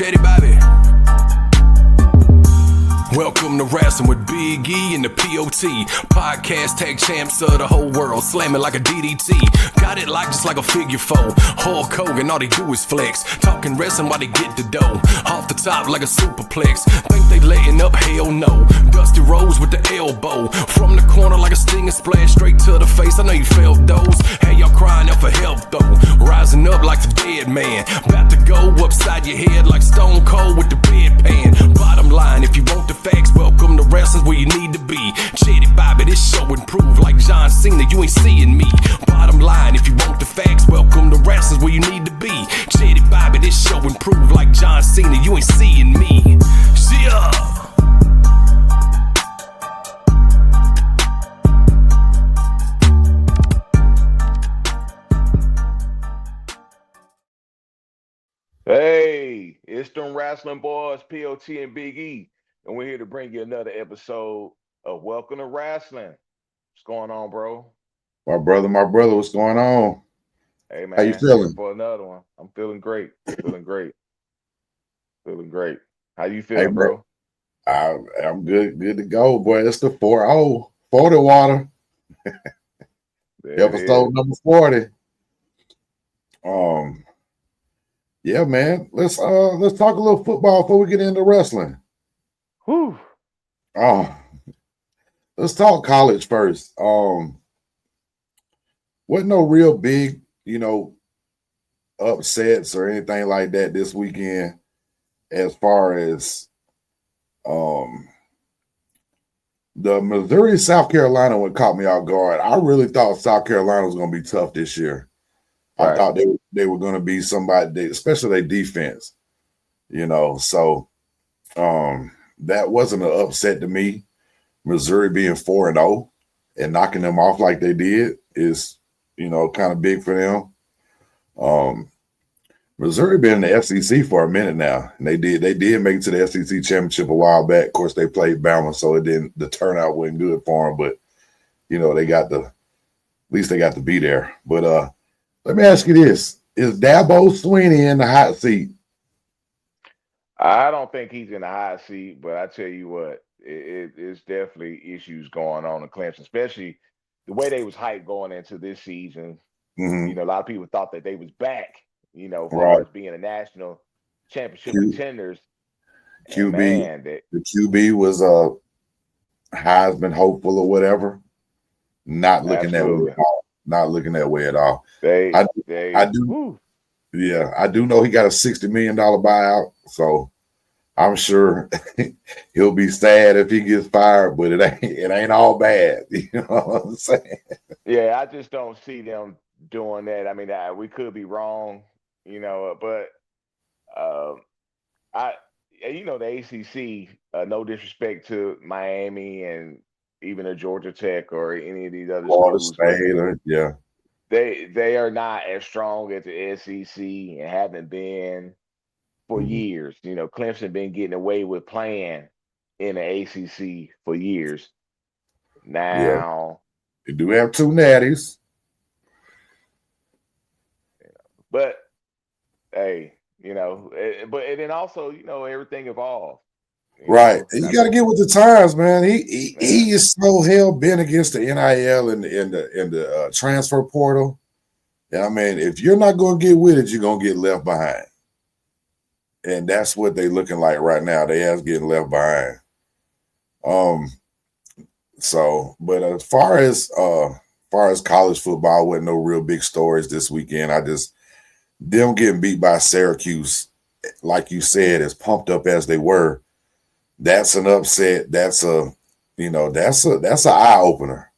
Chatty Bobby. Welcome to Wrasslin with Big E and the POT. Podcast tag champs of the whole world, slamming like a DDT. Got it like just like a figure four. Hulk Hogan, all they do is flex. Talking wrestling while they get the dough. Off the top like a superplex. Think they letting up? Hell no. Dusty Rose with the elbow. From the corner like a stinging splash. Straight to the face, I know you felt those. Hey, y'all crying out for help though. Rising up like the dead man. About to go upside your head like Stone Cold with the bedpan. Bottom line, if you want the facts, welcome to Wrestling's where you need to be. Chatty Bobby, this show improved like John Cena, you ain't seeing me. Bottom line, if you want the facts, welcome to Wrestling's where you need to be. Chatty Bobby, this show improved like John Cena, you ain't seeing me. Yeah. Hey, it's them Wrasslin boys, POT and Big E, and we're here to bring you another episode of Welcome to Wrasslin. What's going on, bro? My brother, what's going on? Hey, man. How you feeling? For another one. I'm feeling great. Feeling great. How you feeling, Hey, bro? I'm good to go, boy. It's the 40 water. Episode number 40. Yeah, man. Let's talk a little football before we get into wrestling. Whew. Let's talk college first. Wasn't no real big, upsets or anything like that this weekend as far as the Missouri-South Carolina one caught me off guard. I really thought South Carolina was going to be tough this year. Right. I thought they were going to be somebody, especially their defense, So that wasn't an upset to me. Missouri being 4-0 and knocking them off like they did is, kind of big for them. Missouri been in the SEC for a minute now, and they did make it to the SEC championship a while back. Of course, they played Bama, so the turnout wasn't good for them. But at least they got to be there. But let me ask you this: is Dabo Swinney in the hot seat? I don't think he's in the hot seat, but I tell you what, it's definitely issues going on in Clemson, especially the way they was hyped going into this season. Mm-hmm. A lot of people thought that they was back, Right. as being a national championship contenders. QB, man, the QB was a Heisman hopeful or whatever. Not looking that way at all. Not looking that way at all. I do know he got a $60 million buyout, so I'm sure he'll be sad if he gets fired, but it ain't all bad. You know what I'm saying? Yeah, I just don't see them doing that. I mean, we could be wrong, but the ACC, no disrespect to Miami and even a Georgia Tech or any of these other schools, yeah. They are not as strong as the SEC and haven't been for years. Clemson been getting away with playing in the ACC for years. Now, they do have two natties. But hey, but and then also, everything evolved. Right. And you got to get with the times, man. He is so hell bent against the NIL and the transfer portal. And I mean, if you're not going to get with it, you're going to get left behind. And that's what they looking like right now. They are getting left behind. But as far as college football, wasn't no real big stories this weekend. Them getting beat by Syracuse, like you said, as pumped up as they were, that's an upset. That's an eye opener.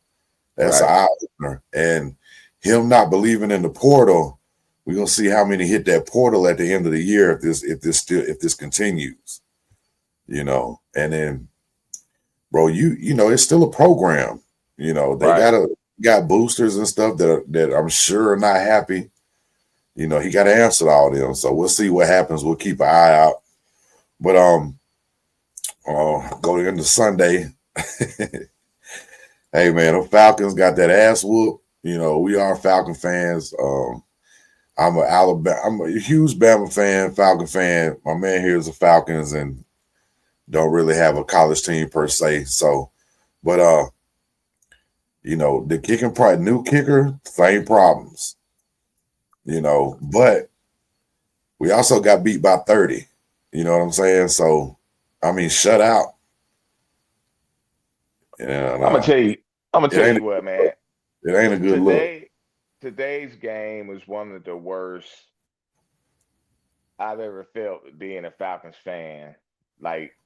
That's an eye opener. And him not believing in the portal, we're gonna see how many hit that portal at the end of the year if this continues. And then, bro, it's still a program. They got boosters and stuff that I'm sure are not happy. He got to answer to all them. So we'll see what happens. We'll keep an eye out. But go into Sunday. Hey man, the Falcons got that ass whoop. We are Falcon fans. I'm a huge Bama fan, Falcon fan. My man here is a Falcons and don't really have a college team per se. So, but the kicking part, new kicker, same problems. But we also got beat by 30. You know what I'm saying? So, I mean, shut out. I'm gonna tell you. I'm gonna tell you what, man. It ain't a good look. Today's game was one of the worst I've ever felt being a Falcons fan. Like,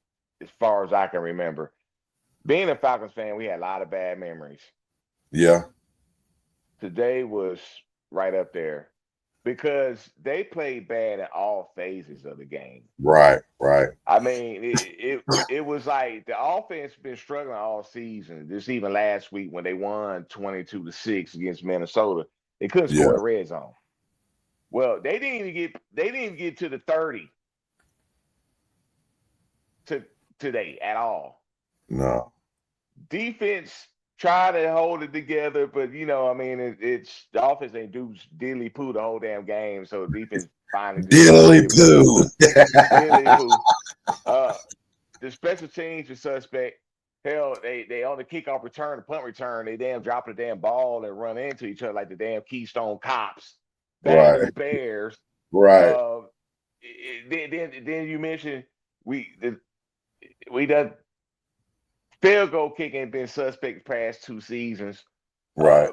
as far as I can remember, being a Falcons fan, we had a lot of bad memories. Yeah. Today was right up there because they played bad in all phases of the game. Right. I mean, it was like the offense been struggling all season. Just even last week when they won 22-6 against Minnesota, they couldn't score the red zone. Well, they didn't even get to the 30 today at all. No. Defense tried to hold it together, but I mean, it's the offense ain't do diddly poo the whole damn game. So defense finally diddly poo. Diddly poo. The special teams are suspect. Hell, they on the kickoff return, the punt return, they damn drop the damn ball and run into each other like the damn Keystone Cops. Bad as Bears. Right. Then you mentioned we done field goal kicking been suspect the past 2 seasons. Right.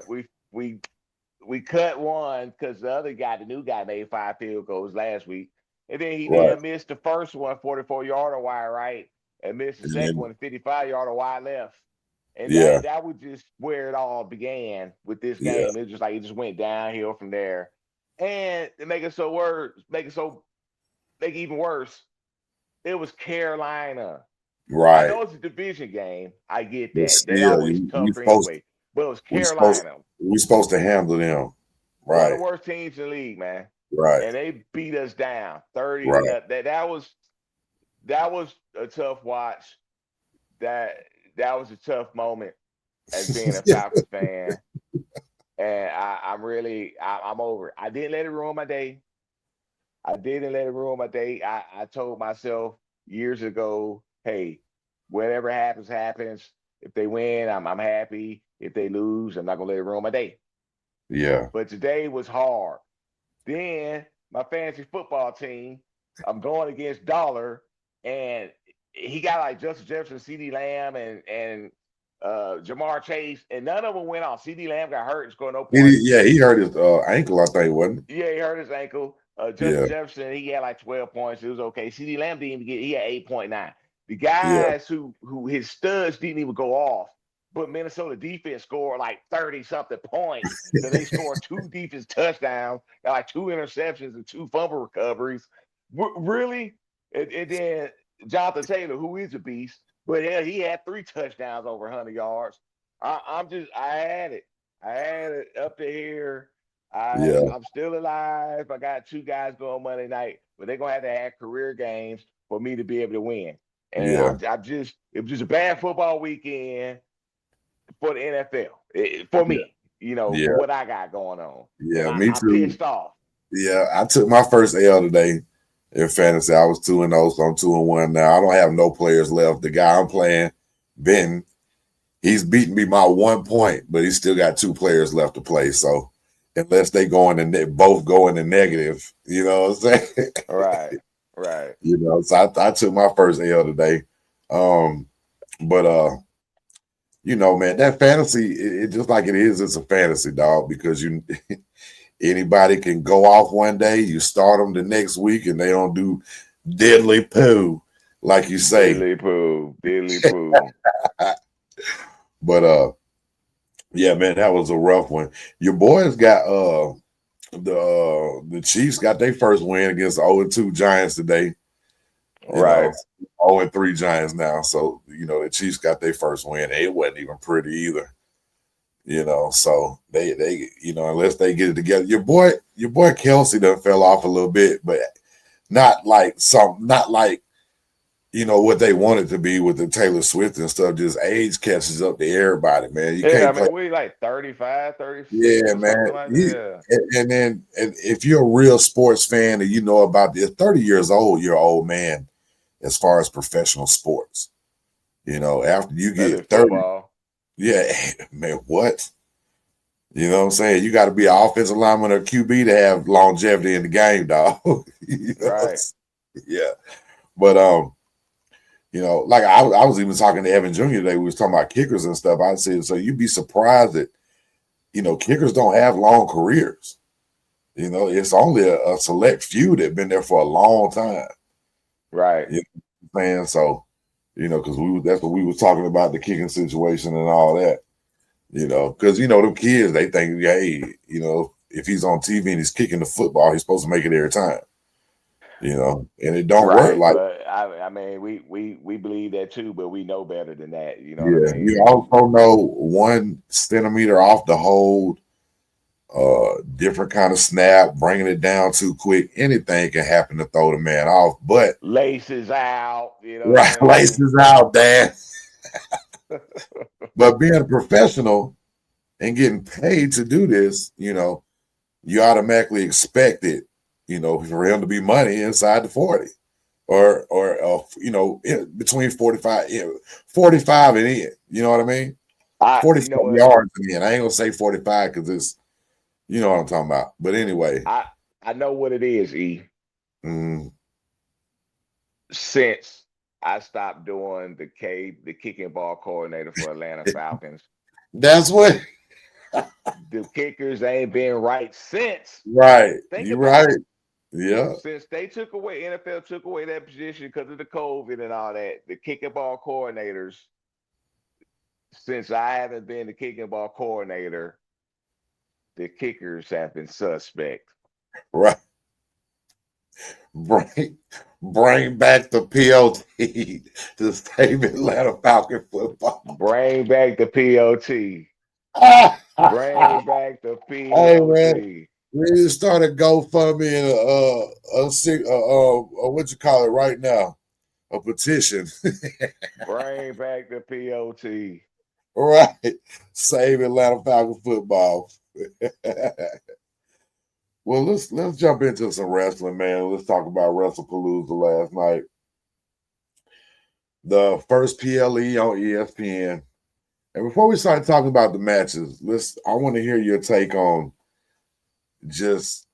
We cut one because the new guy made 5 field goals last week. And then he then missed the first one, 44-yarder wide right, and missed the second one, 55-yarder wide left. And that was just where it all began with this game. It was just like it just went downhill from there. And to make it even worse, it was Carolina. Right. I know it's a division game. I get that. They always tougher anyway. But it was Carolina. We're supposed to handle them. Right. One of the worst teams in the league, man. Right. And they beat us down 30. Right. That was a tough watch. That was a tough moment as being a Falcons fan. And I'm over it. I didn't let it ruin my day. I told myself years ago, hey, whatever happens, happens. If they win, I'm happy. If they lose, I'm not gonna let it ruin my day. Yeah. But today was hard. Then my fantasy football team, I'm going against Dollar, and he got like Justin Jefferson, CeeDee Lamb, and Jamar Chase, and none of them went off. CeeDee Lamb got hurt and scored no points. He hurt his ankle, I think, wasn't he? Yeah, he hurt his ankle. Justin Jefferson, he had like 12 points. It was okay. CeeDee Lamb didn't even he had 8.9. The guys who his studs didn't even go off, but Minnesota defense scored like 30-something points. So they scored 2 defense touchdowns, got like 2 interceptions and 2 fumble recoveries. Really? And then Jonathan Taylor, who is a beast, but hell, he had 3 touchdowns over 100 yards. I had it up to here. I'm still alive. I got 2 guys going Monday night, but they're gonna have to have career games for me to be able to win. And it was just a bad football weekend for the NFL. For me, what I got going on. Yeah, me too. I'm pissed off. Yeah, I took my first L today in fantasy. I was 2-0, so I'm 2-1 now. I don't have no players left. The guy I'm playing, Ben, he's beaten me by 1 point, but he's still got 2 players left to play. So unless they both go in the negative, you know what I'm saying? Right. So I took my first L today. But man, that fantasy, it just like it is, it's a fantasy, dog, because anybody can go off one day, you start them the next week, and they don't do diddly poo, like you say. Diddly poo. But yeah, man, that was a rough one. Your boys got the Chiefs got their first win against the 0-2 Giants today. Right. 0-3 Giants now. So, the Chiefs got their first win. It wasn't even pretty either. So they unless they get it together. Your boy Kelsey done fell off a little bit, but not like what they want it to be with the Taylor Swift and stuff. Just age catches up to everybody, man. You Yeah, I can't play. mean, we like 35, 36 Yeah, or man. something like that. And if you're a real sports fan and you know about this, 30 years old, you're an old man as far as professional sports. After you Especially get 30, football. yeah, man, what? You know what I'm saying? You got to be an offensive lineman or QB to have longevity in the game, dog. Right. Yeah. But like I was even talking to Evan Jr. today. We was talking about kickers and stuff. I said, so you'd be surprised that, kickers don't have long careers. It's only a select few that have been there for a long time. Right. You know what I'm saying? So, because that's what we was talking about, the kicking situation and all that. Because them kids, they think, hey, if he's on TV and he's kicking the football, he's supposed to make it every time. And it don't work Right. like. But I mean, we believe that too, but we know better than that. You know what I Yeah, mean? you also know 1 centimeter off the hold, different kind of snap, bringing it down too quick. Anything can happen to throw the man off. But Laces out, you know what right, I'm saying? laces out, Dan. But being a professional and getting paid to do this, you automatically expect it, for him to be money inside the 40 or between 45, 45 and in. You know what I mean? 45 yards and in. I ain't gonna say 45 because it's, you know what I'm talking about. But anyway, I know what it is, E. Mm, Since I stopped doing the kicking ball coordinator for Atlanta Falcons, that's what. the kickers ain't been right since. Right. Think You're about right. it. Yeah. Since they took away, NFL took away that position because of the COVID and all that, the kicking ball coordinators, since I haven't been the kicking ball coordinator, the kickers have been suspect. Right. Bring back the POT to save Atlanta Falcon football. Bring back the POT. Bring back the Hey man, POT. we need to start a GoFundMe and what you call it right now, a petition. Bring back the POT. Right, save Atlanta Falcon football. Well, let's jump into some wrestling, man. Let's talk about WrestlePalooza last night. The first PLE on ESPN. And before we start talking about the matches, I want to hear your take on just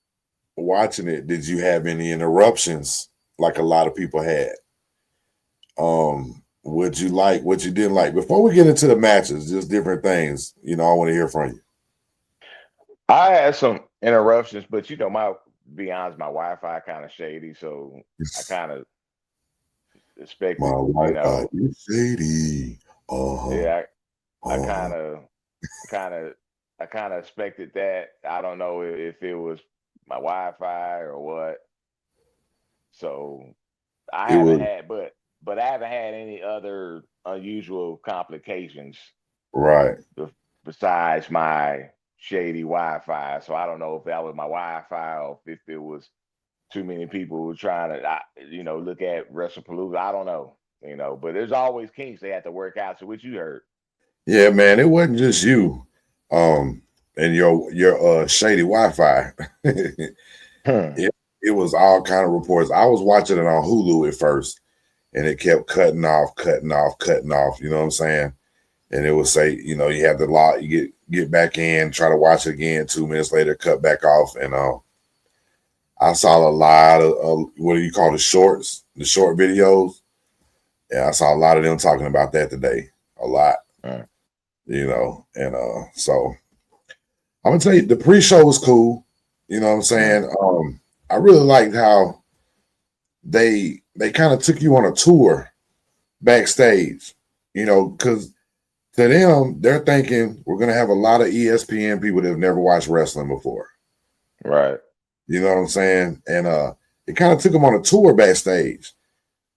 watching it. Did you have any interruptions like a lot of people had? What you like, what you didn't like? Before we get into the matches, just different things, I want to hear from you. I had some interruptions, but be honest, my Wi-Fi kind of shady, so I kind of expected, My Wi-Fi is shady. Yeah, I kind of expected that. I don't know if it was my Wi-Fi or what. So I haven't had, but I haven't had any other unusual complications, right? Besides my shady Wi-Fi. So I don't know if that was my Wi-Fi or if it was too many people trying to, look at WrestlePalooza. I don't know, but there's always kinks they have to work out. So what you heard? Yeah, man, it wasn't just you, and your shady Wi-Fi. It was all kind of reports. I was watching it on Hulu at first, and it kept cutting off. You know what I'm saying? And it would say, you have to log, you get back in, try to watch it again. 2 minutes later, cut back off, and I saw a lot of what do you call the short videos? Yeah, I saw a lot of them talking about that today. A lot, and so I'm gonna tell you, the pre-show was cool. You know what I'm saying? I really liked how they kind of took you on a tour backstage. Because to them, they're thinking we're gonna have a lot of ESPN people that have never watched wrestling before. Right. You know what I'm saying? And it kind of took them on a tour backstage.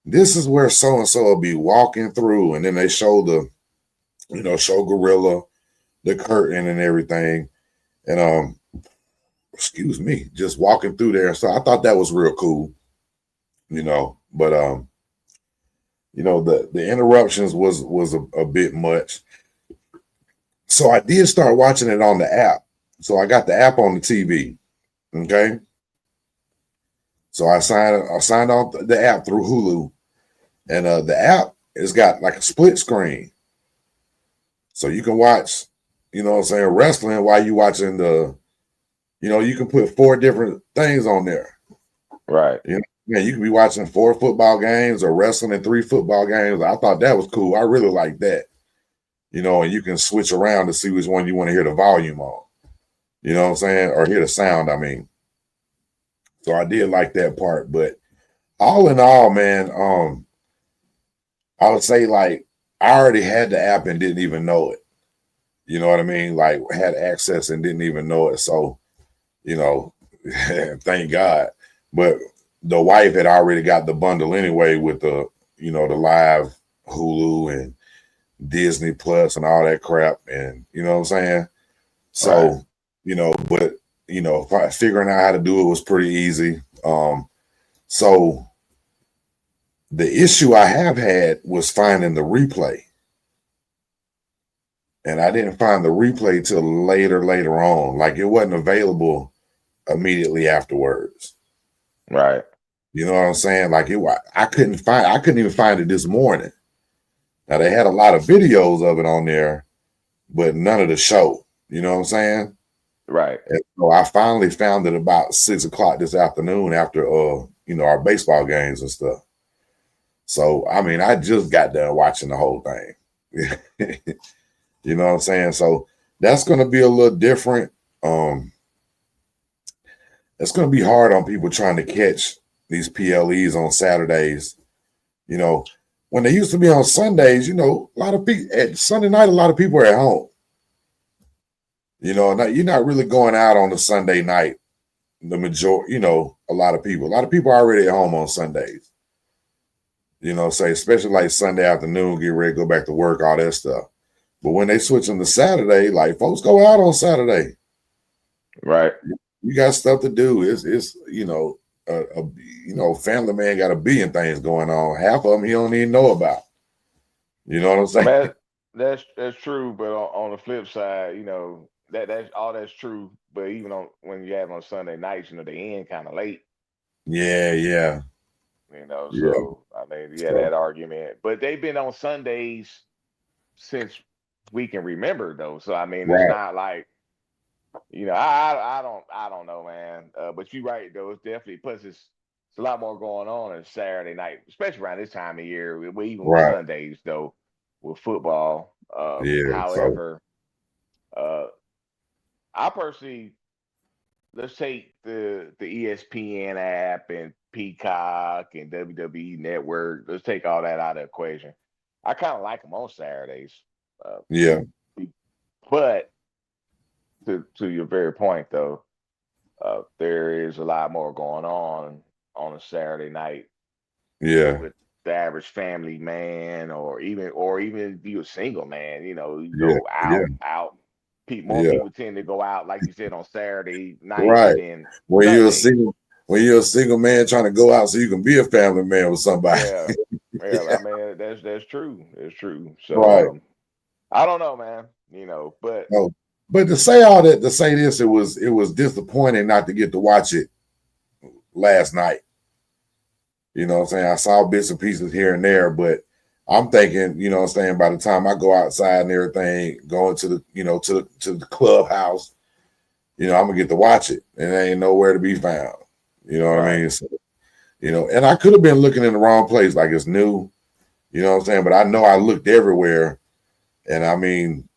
This is where so and so will be walking through, and then they show show Gorilla, the curtain and everything, and excuse me, just walking through there. So I thought that was real cool, but the interruptions was a bit much. So I did start watching it on the app. So I got the app on the TV. Okay. So I signed on the app through Hulu, and the app has got like a split screen, so you can watch, wrestling while you watching you can put 4 different things on there. Right. You can be watching 4 football games or wrestling in 3 football games. I thought that was cool. I really like that. And you can switch around to see which one you want to hear the volume on. You know what I'm saying? Or hear the sound, I mean. So I did like that part. But all in all, man, I would say like I already had the app and didn't even know it. You know what I mean? Like had access and didn't even know it. So, thank God. But the wife had already got the bundle anyway with the live Hulu and Disney Plus and all that crap. And you know what I'm saying? So, right. But figuring out how to do it was pretty easy. So the issue I have had was finding the replay. And I didn't find the replay till later on. Like it wasn't available immediately afterwards. Right. You know what I'm saying? Like I couldn't even find it this morning. Now they had a lot of videos of it on there, but none of the show. You know what I'm saying? Right. And so I finally found it about 6 o'clock this afternoon after our baseball games and stuff. So I mean, I just got done watching the whole thing. You know what I'm saying? So that's going to be a little different. It's going to be hard on people trying to catch these PLEs on Saturdays. When they used to be on Sundays, a lot of people at Sunday night, a lot of people are at home. You're not really going out on a Sunday night. The majority, a lot of people are already at home on Sundays. Say especially like Sunday afternoon, get ready to go back to work, all that stuff. But when they switch them to Saturday, like folks go out on Saturday. Right. You got stuff to do. It's family man got a billion things going on. Half of them he don't even know about. You know what I'm saying? Man, that's true. But on the flip side, that's true. But even when you have on Sunday nights, they end kind of late. Yeah. So I mean, that argument. But they've been on Sundays since we can remember, though. So I mean, It's not like I don't know, man. But you're right, though. It's definitely plus it's a lot more going on on Saturday night, especially around this time of year. Even with Sundays, though, with football. However, I personally, let's take the ESPN app and Peacock and WWE Network. Let's take all that out of the equation. I kind of like them on Saturdays. But to your very point, though, there is a lot more going on a Saturday night. Yeah. With the average family man, or even if you're a single man, you go out. More people tend to go out, like you said, on Saturday night. Right. Than When Sunday. you're a single man trying to go out so you can be a family man with somebody. Yeah. I mean, that's true. It's true. So right. I don't know, man. But but to say all that, to say this, it was disappointing not to get to watch it last night. You know what I'm saying? I saw bits and pieces here and there, but I'm thinking, you know what I'm saying, by the time I go outside and everything, going to the to the clubhouse, I'm gonna get to watch it. And there ain't nowhere to be found. You know what I mean? So, and I could have been looking in the wrong place, like it's new, you know what I'm saying? But I know I looked everywhere. And I mean,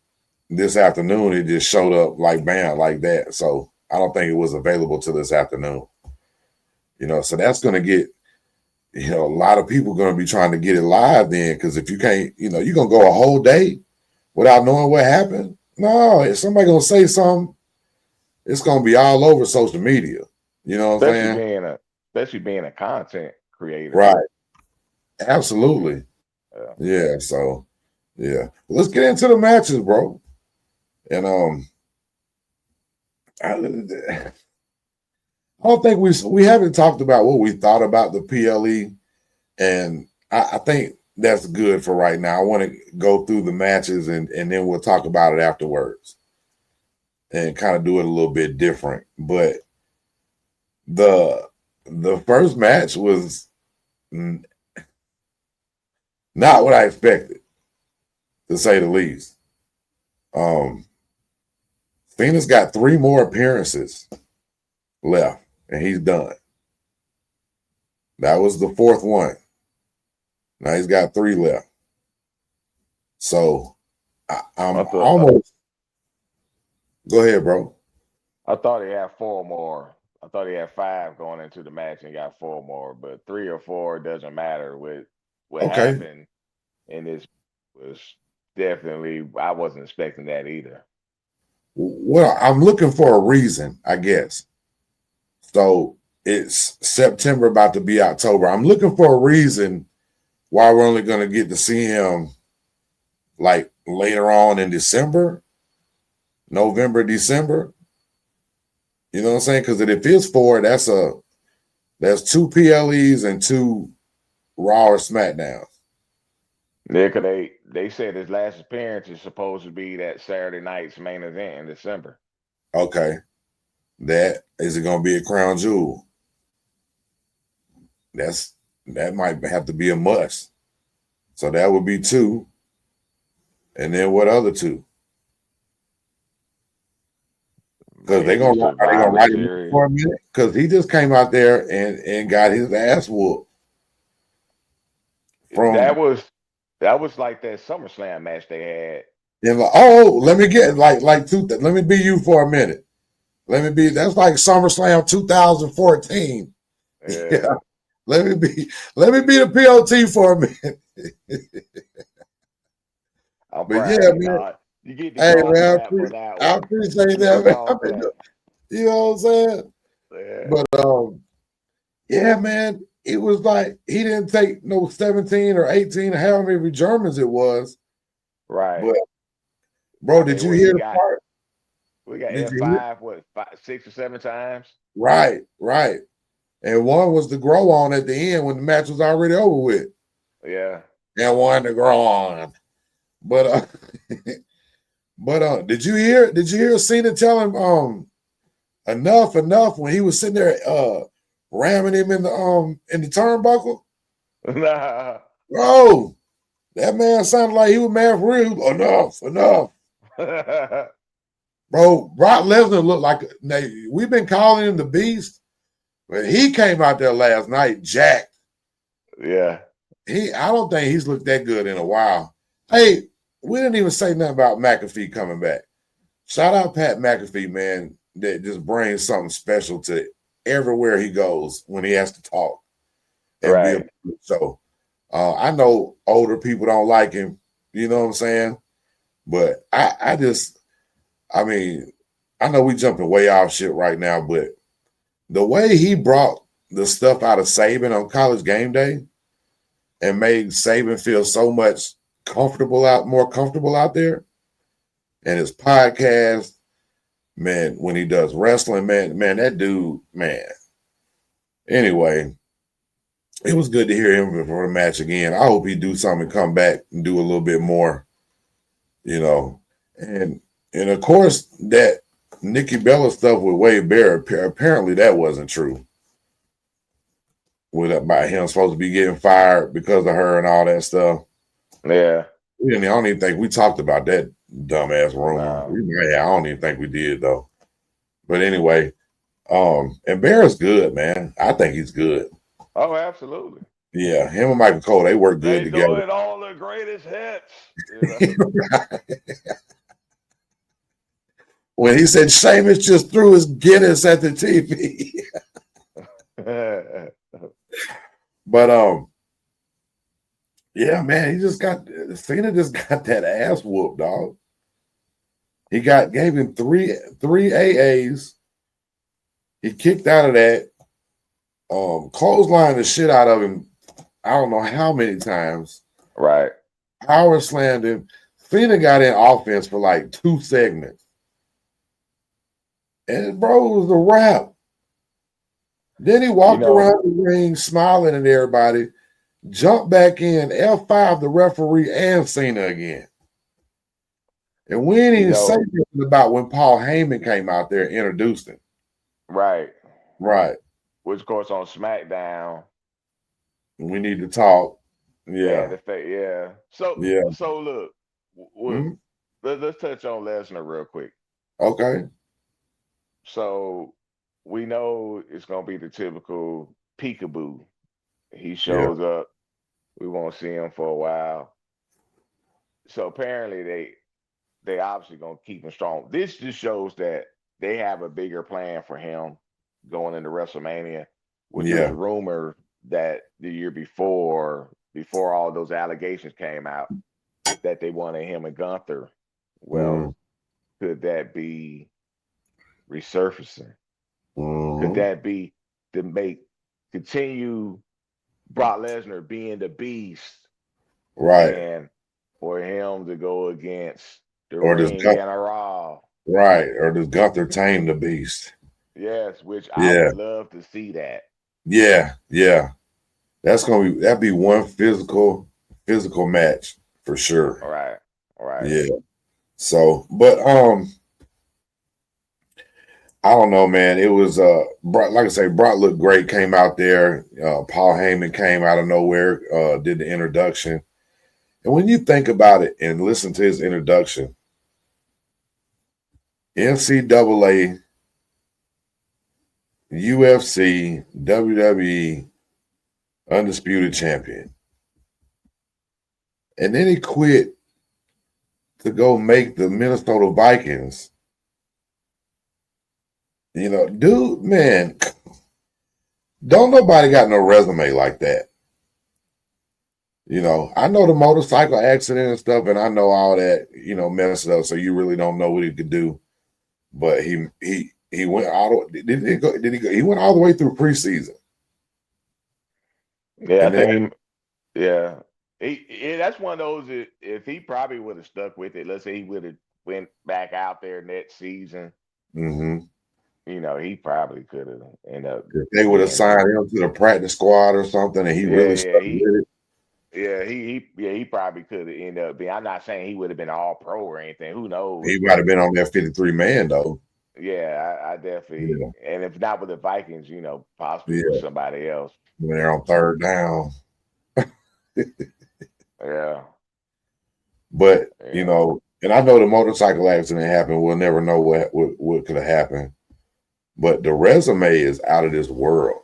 this afternoon it just showed up like bam, like that. So I don't think it was available till this afternoon. So that's gonna get a lot of people going to be trying to get it live then, because if you can't, you're going to go a whole day without knowing what happened. No, if somebody going to say something, it's going to be all over social media. You know what I'm saying? Especially being a content creator. Right. Absolutely. Yeah. So, yeah. Let's get into the matches, bro. And I don't think we haven't talked about what we thought about the PLE, and I think that's good for right now. I want to go through the matches and then we'll talk about it afterwards and kind of do it a little bit different. But the first match was not what I expected, to say the least. Phoenix got 3 more appearances left, and he's done. That was the 4th one. Now he's got 3 left. So I'm almost. Go ahead, bro. I thought he had 4 more. I thought he had 5 going into the match and got 4 more, but 3 or 4 doesn't matter. With what happened in this was definitely, I wasn't expecting that either. Well, I'm looking for a reason, I guess. So it's September, about to be October. I'm looking for a reason why we're only going to get to see him like later on in December, November, December. You know what I'm saying? Because if it's 4, that's 2 PLEs and 2 Raw or SmackDowns. Yeah, because they said his last appearance is supposed to be that Saturday night's main event in December. Okay. That is it going to be a crown jewel? That might have to be a must. So that would be 2. And then what other 2? Because they're gonna write him for a minute. Because he just came out there and got his ass whooped. That was like that SummerSlam match they had. And let me get let me be you for a minute. That's like SummerSlam 2014. Yeah. Let me be the POT for a minute. But yeah, man. You get the I appreciate that, man. You know what I'm saying? Yeah. But yeah, man, it was like he didn't take no 17 or 18 or however many Germans it was. Right. But bro, did you hear the part? We got F5, 6 or 7 times? Right. And one was the grow on at the end when the match was already over with. Yeah. And one to grow on. But did you hear Cena tell him enough when he was sitting there ramming him in the turnbuckle? Nah. Bro, that man sounded like he was mad for real. Enough. Bro, Brock Lesnar looked like we've been calling him the Beast, but he came out there last night jacked. Yeah. I don't think he's looked that good in a while. Hey, we didn't even say nothing about McAfee coming back. Shout out Pat McAfee, man, that just brings something special to everywhere he goes when he has to talk. And so I know older people don't like him, you know what I'm saying? But I know we jumping way off shit right now, but the way he brought the stuff out of Saban on College Game Day and made Saban feel so much more comfortable out there, and his podcast, man, when he does wrestling, man, that dude, man. Anyway, it was good to hear him before the match again. I hope he do something, come back and do a little bit more, you know. And of course, that Nikki Bella stuff with Wade Barrett, apparently that wasn't true. About him supposed to be getting fired because of her and all that stuff. Yeah. I don't even think we talked about that dumbass rumor. I don't even think we did though. But anyway, and Barrett's good, man. I think he's good. Oh, absolutely. Yeah, him and Michael Cole, they work good together. Doing all the greatest hits. You know? When he said Sheamus just threw his Guinness at the TV. But yeah, man, Cena just got that ass whooped, dog. He gave him three AAs. He kicked out of that. Clotheslined the shit out of him. I don't know how many times. Right. Power slammed him. Cena got in offense for like 2 segments. And bro, it was a wrap. Then he walked around the ring smiling at everybody, jump back in, F5 the referee and Cena again. And we didn't even say nothing about when Paul Heyman came out there and introduced him. Right. Right. Which, of course, on SmackDown. We need to talk. Yeah. Yeah. So look, let's touch on Lesnar real quick. Okay. So we know it's gonna be the typical peekaboo. He shows up. We won't see him for a while. So apparently they obviously gonna keep him strong. This just shows that they have a bigger plan for him going into WrestleMania. Which was a rumor that the year before all those allegations came out, that they wanted him and Gunther. Well, could that be resurfacing? Could that be to continue Brock Lesnar being the beast, right? And for him to go against the or Ring General, right? Or does Gunther tame the beast? Yes, which I would love to see that. Yeah. That'd be one physical match for sure. All right. Yeah. So, but I don't know, man. It was Brock, like I say, Brock looked great, came out there. Paul Heyman came out of nowhere, did the introduction. And when you think about it and listen to his introduction, NCAA, UFC, WWE, undisputed champion. And then he quit to go make the Minnesota Vikings. You know, dude, man, don't nobody got no resume like that. You know, I know the motorcycle accident and stuff, and I know all that, messed up. So you really don't know what he could do. But he went all did he go? He went all the way through preseason. Yeah, I think that's one of those. If he probably would have stuck with it, let's say he would have went back out there next season. He probably could have ended up. If they would have signed him to the practice squad or something, and he really stuck with it. Yeah, he probably could have ended up being. I'm not saying he would have been all pro or anything. Who knows? He might have been on that 53 man though. Yeah, I definitely. Yeah. And if not with the Vikings, possibly with somebody else. When they're on third down. Yeah. But and I know the motorcycle accident happened. We'll never know what could have happened. But the resume is out of this world.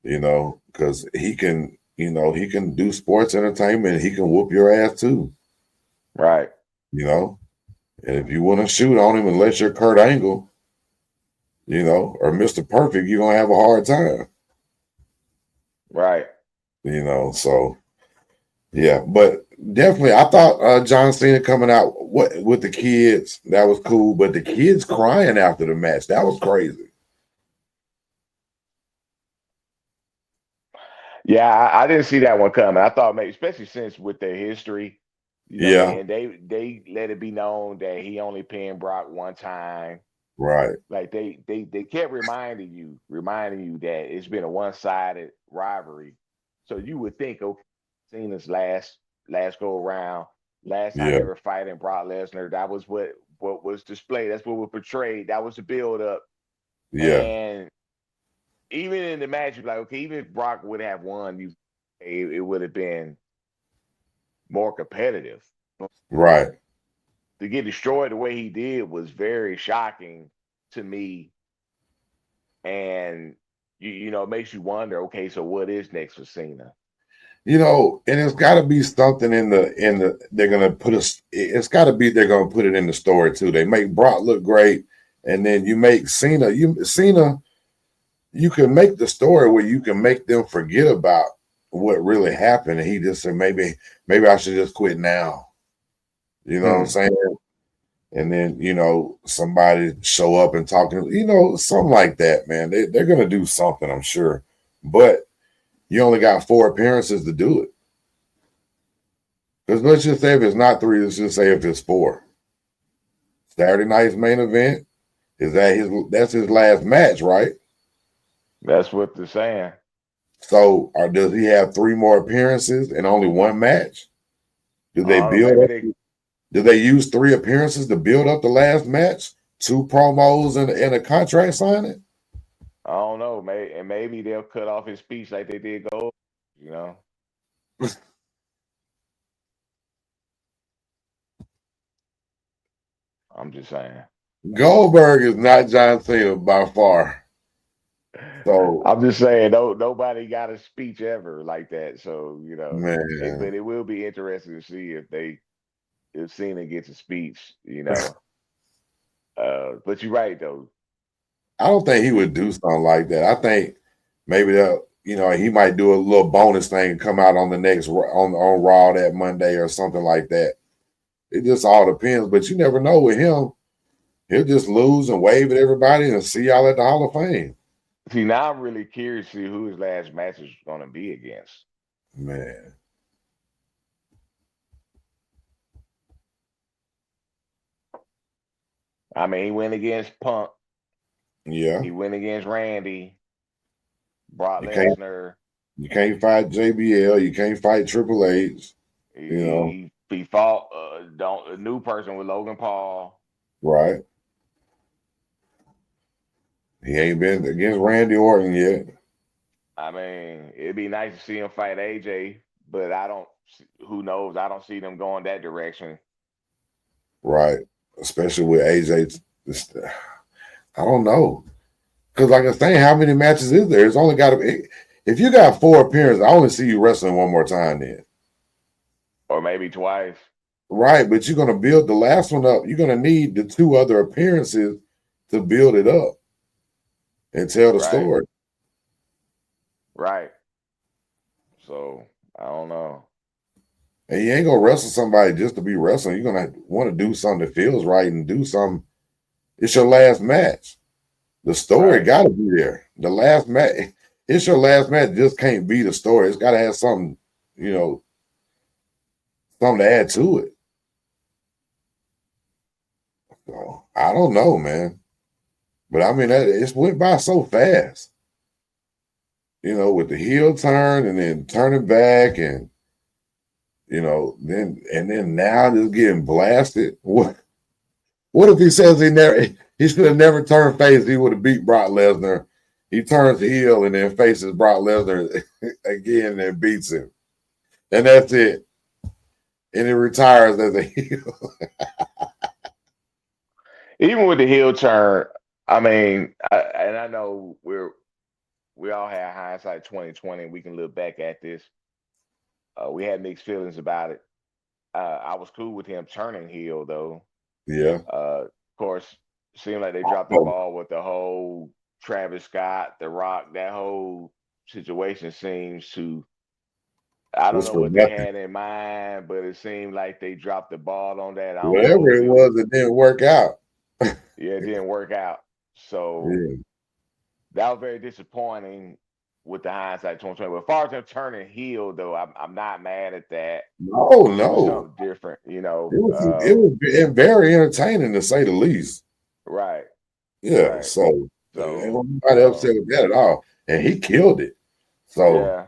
Because he can, he can do sports entertainment. He can whoop your ass too. Right. And if you want to shoot on him, unless you're Kurt Angle, or Mr. Perfect, you're gonna have a hard time. Right. So yeah, but definitely, I thought John Cena coming out with the kids, that was cool. But the kids crying after the match, that was crazy. Yeah, I didn't see that one coming. I thought maybe, especially since with their history, and they let it be known that he only pinned Brock one time. Right. Like they kept reminding you that it's been a one-sided rivalry. So you would think, okay, Cena's last go around, last time ever fighting Brock Lesnar, that was what was displayed. That's what was portrayed. That was the build up. Yeah. And even in the match, you're like, okay, even if Brock would have won, it would have been more competitive. Right. To get destroyed the way he did was very shocking to me. And it makes you wonder, okay, so what is next for Cena? And it's got to be something in the they're gonna put it's got to be they're gonna put it in the story too. They make Brock look great, and then you make Cena. You can make the story where you can make them forget about what really happened, and he just said maybe I should just quit now. You know what I'm saying? And then somebody show up and talking, something like that, man. They're gonna do something, I'm sure, but you only got 4 appearances to do it. Because let's just say if it's not 3, let's just say if it's 4. Saturday night's main event, that's his last match, right? That's what they're saying. So, does he have 3 more appearances and only 1 match? Do I they don't know. build Maybe up? they. Did they use 3 appearances to build up the last match? 2 promos and a contract signing? I don't know. Maybe they'll cut off his speech like they did Gold. You know. I'm just saying. Goldberg is not John Cena by far. So, I'm just saying. No, nobody got a speech ever like that. So but man, it will be interesting to see if Cena gets a speech. But you're right though. I don't think he would do something like that. I think maybe he might do a little bonus thing and come out on the next on Raw that Monday or something like that. It just all depends, but you never know with him. He'll just lose and wave at everybody and see y'all at the Hall of Fame. See, now I'm really curious to see who his last match is going to be against. Man. I mean, he went against Punk. Yeah. He went against Randy, Brock You can't Lesnar. you can't fight JBL. You can't fight Triple H. You know, He fought a new person with Logan Paul. right? He ain't been against Randy Orton yet. I mean, it'd be nice to see him fight AJ, but I don't. Who knows? I don't see them going that direction. Right. Especially with AJ. I don't know. Because like I was saying, how many matches is there? It's only got to be. If you got 4 appearances, I only see you wrestling one more time then. Or maybe twice. Right, but you're going to build the last one up. You're going to need the 2 other appearances to build it up and tell the Right. story. Right. So I don't know. And you ain't going to wrestle somebody just to be wrestling. You're going to want to do something that feels right and do something. It's your last match. The story Right. got to be there. The last match, it's your last match. Just can't be the story. It's got to have something, something to add to it. So, I don't know, man. But I mean, it's went by so fast. With the heel turn and then turning back and then now just getting blasted. What if he says he should have never turned face, he would have beat Brock Lesnar. He turns heel and then faces Brock Lesnar again and beats him. And that's it. And he retires as a heel. Even with the heel turn, I mean, I know we all had hindsight 2020. We can look back at this. We had mixed feelings about it. I was cool with him turning heel, though. Yeah. Of course, seemed like they dropped the ball with the whole Travis Scott, The Rock. That whole situation seems to. I don't Was know for what they nothing. had in mind, but it seemed like they dropped the ball on that. I don't know Whatever if it it was. was, it didn't work out. Yeah, it didn't work out. So Yeah. that was very disappointing with the hindsight 2020. But as far as them turning heel, though, I'm not mad at that. Do No. something different, It was very entertaining to say the least. Right, Yeah. right. So ain't So nobody upset with that at all. And he killed it. So, yeah,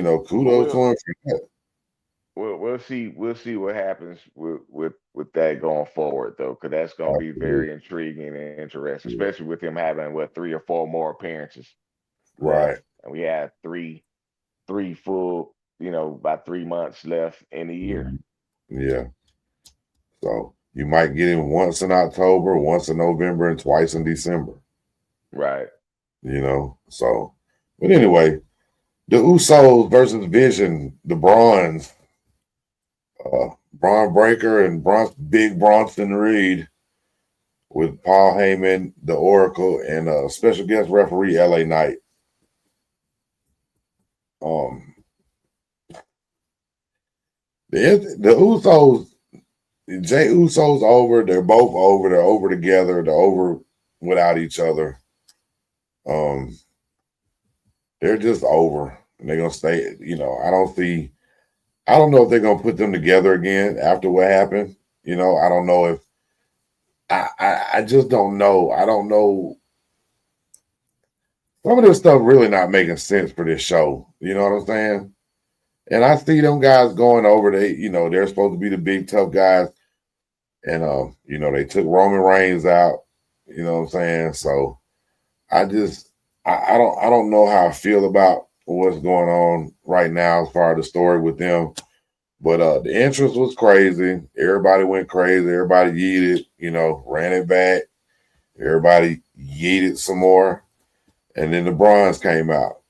but kudos to him for that. we'll see what happens with that going forward, though, because that's going to be Absolutely. very intriguing and interesting, Yeah. especially with him having 3 or 4 more appearances Right. left, and we have three full, about 3 months left in the year. Mhm. Yeah. So you might get him once in October, once in November, and twice in December. Right. So, but anyway, the Usos versus Vision, the Bronze, Braun Breaker and Big Bronson Reed with Paul Heyman, the Oracle, and a special guest referee, LA Knight. Um, the Usos, Jay Uso's over. They're both over. They're over together. They're over without each other. They're just over. And they're gonna stay. I don't know if they're gonna put them together again after what happened. I don't know if I just don't know. I don't know. some of this stuff really not making sense for this show. You know what I'm saying? And I see them guys going over. They're supposed to be the big tough guys, and they took Roman Reigns out. You know what I'm saying? So I just, I don't know how I feel about what's going on right now as far as the story with them. But the entrance was crazy. Everybody went crazy. Everybody yeeted, ran it back. Everybody yeeted some more. And then the Bronze came out.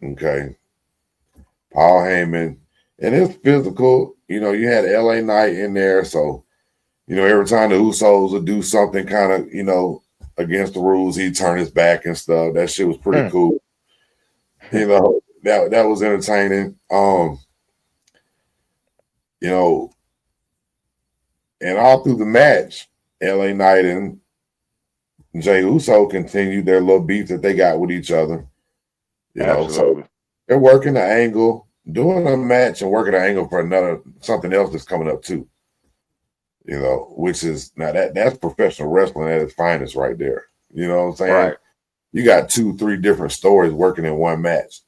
Okay. Paul Heyman. And it's physical. You had LA Knight in there. So, every time the Usos would do something kind of, against the rules, he'd turn his back and stuff. That shit was pretty cool. That was entertaining. And all through the match, LA Knight and Jey Uso continued their little beef that they got with each other. So they're working the angle, doing a match and working the angle for something else that's coming up too. Which is now that's professional wrestling at its finest right there. You know what I'm saying? Right. You got 2-3 different stories working in one match.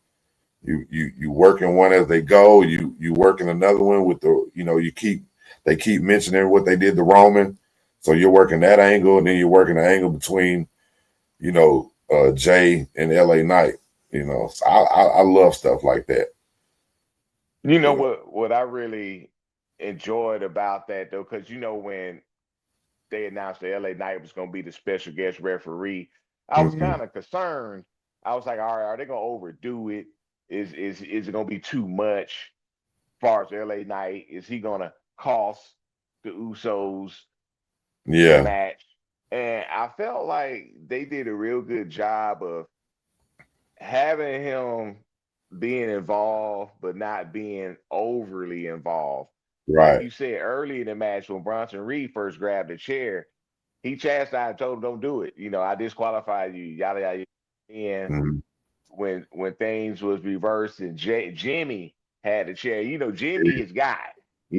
You working one as they go. You working another one with they keep mentioning what they did to Roman. So you're working that angle, and then you're working the angle between, Jay and LA Knight. So I love stuff like that. You know what I really enjoyed about that though, because when they announced that LA Knight was going to be the special guest referee, I was kind of concerned. I was like, all right, are they going to overdo it? Is it going to be too much? As far as LA Knight, is he going to cost the Usos the match? And I felt like they did a real good job of having him being involved, but not being overly involved. Right. Like you said early in the match, when Bronson Reed first grabbed the chair, he chastised and told him, "Don't do it. I disqualified you." Yada yada. And when things was reversed and Jimmy had the chair, Jimmy is guy. So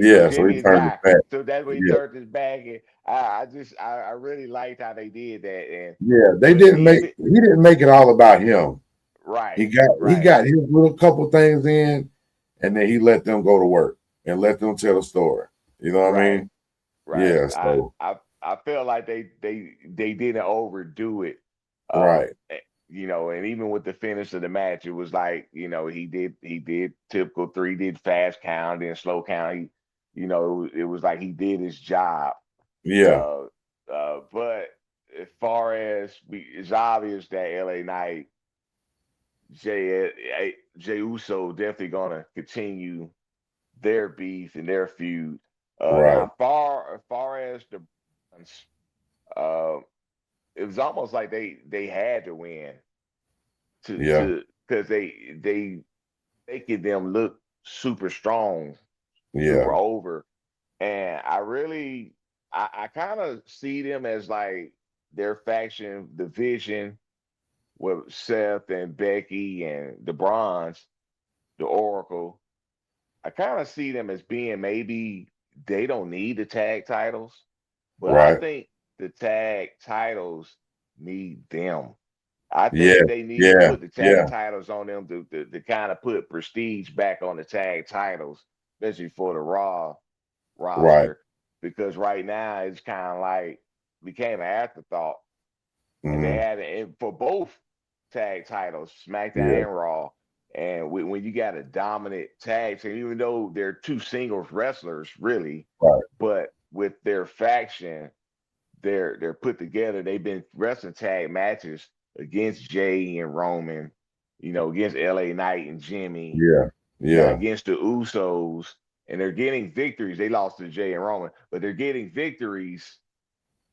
he turned his back. So that's when he turned his back. And I really liked how they did that. And he didn't make it all about him. Right. He got his little couple things in, and then he let them go to work and let them tell the story. You know what I mean? Right. Yeah. So I felt like they didn't overdo it. Right. And even with the finish of the match, it was like, he did typical 3, did fast count, then slow count. It was like he did his job. Yeah. But as far as it's obvious that LA Knight, Jay Uso definitely gonna continue their beef and their feud. Now, as far as the it was almost like they had to win because they making them look super strong, super over, and I kind of see them as like their faction division with Seth and Becky and the Bronze, the Oracle. I kind of see them as being maybe they don't need the tag titles, but I think the tag titles need them. I think they need to put the tag titles on them to kind of put prestige back on the tag titles, especially for the Raw roster, because right now it's kind of like became an afterthought. And they had it for both tag titles, SmackDown and Raw. And when you got a dominant tag team, even though they're two singles wrestlers, really, but with their faction, they're put together. They've been wrestling tag matches against Jay and Roman, against LA Knight and Jimmy, against the Usos, and they're getting victories. They lost to Jay and Roman, but they're getting victories.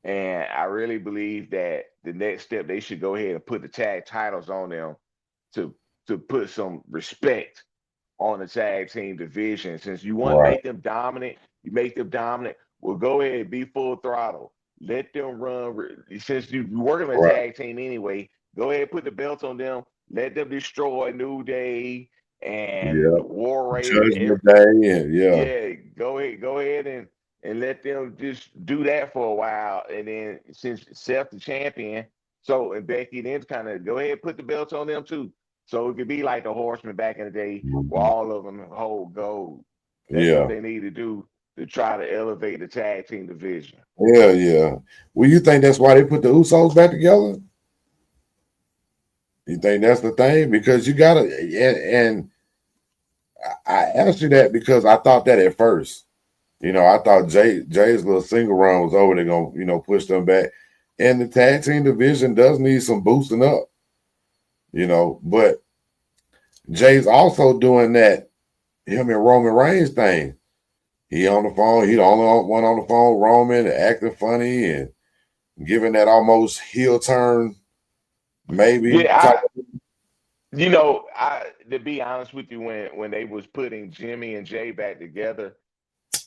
And I really believe that the next step, they should go ahead and put the tag titles on them to put some respect on the tag team division. Since you want to make them dominant, well, go ahead and be full throttle. Let them run. Since you're working on a tag team anyway, go ahead and put the belts on them. Let them destroy New Day and the War Raiders. Go ahead and let them just do that for a while. And then since Seth the champion, So and Becky then kind of go ahead and put the belts on them too. So it could be like the Horsemen back in the day, where all of them hold gold. That's what Yeah. they need to do to try to elevate the tag team division. Yeah, yeah. Well, you think that's why they put the Usos back together? You think that's the thing? Because you gotta, and I asked you that because I thought that at first. I thought Jay's little single run was over. They're gonna, push them back. And the tag team division does need some boosting up, but Jay's also doing that, him and Roman Reigns thing. He on the phone, he the only one on the phone, Roman, acting funny and giving that almost heel turn, maybe. Yeah, I to be honest with you, when they was putting Jimmy and Jay back together,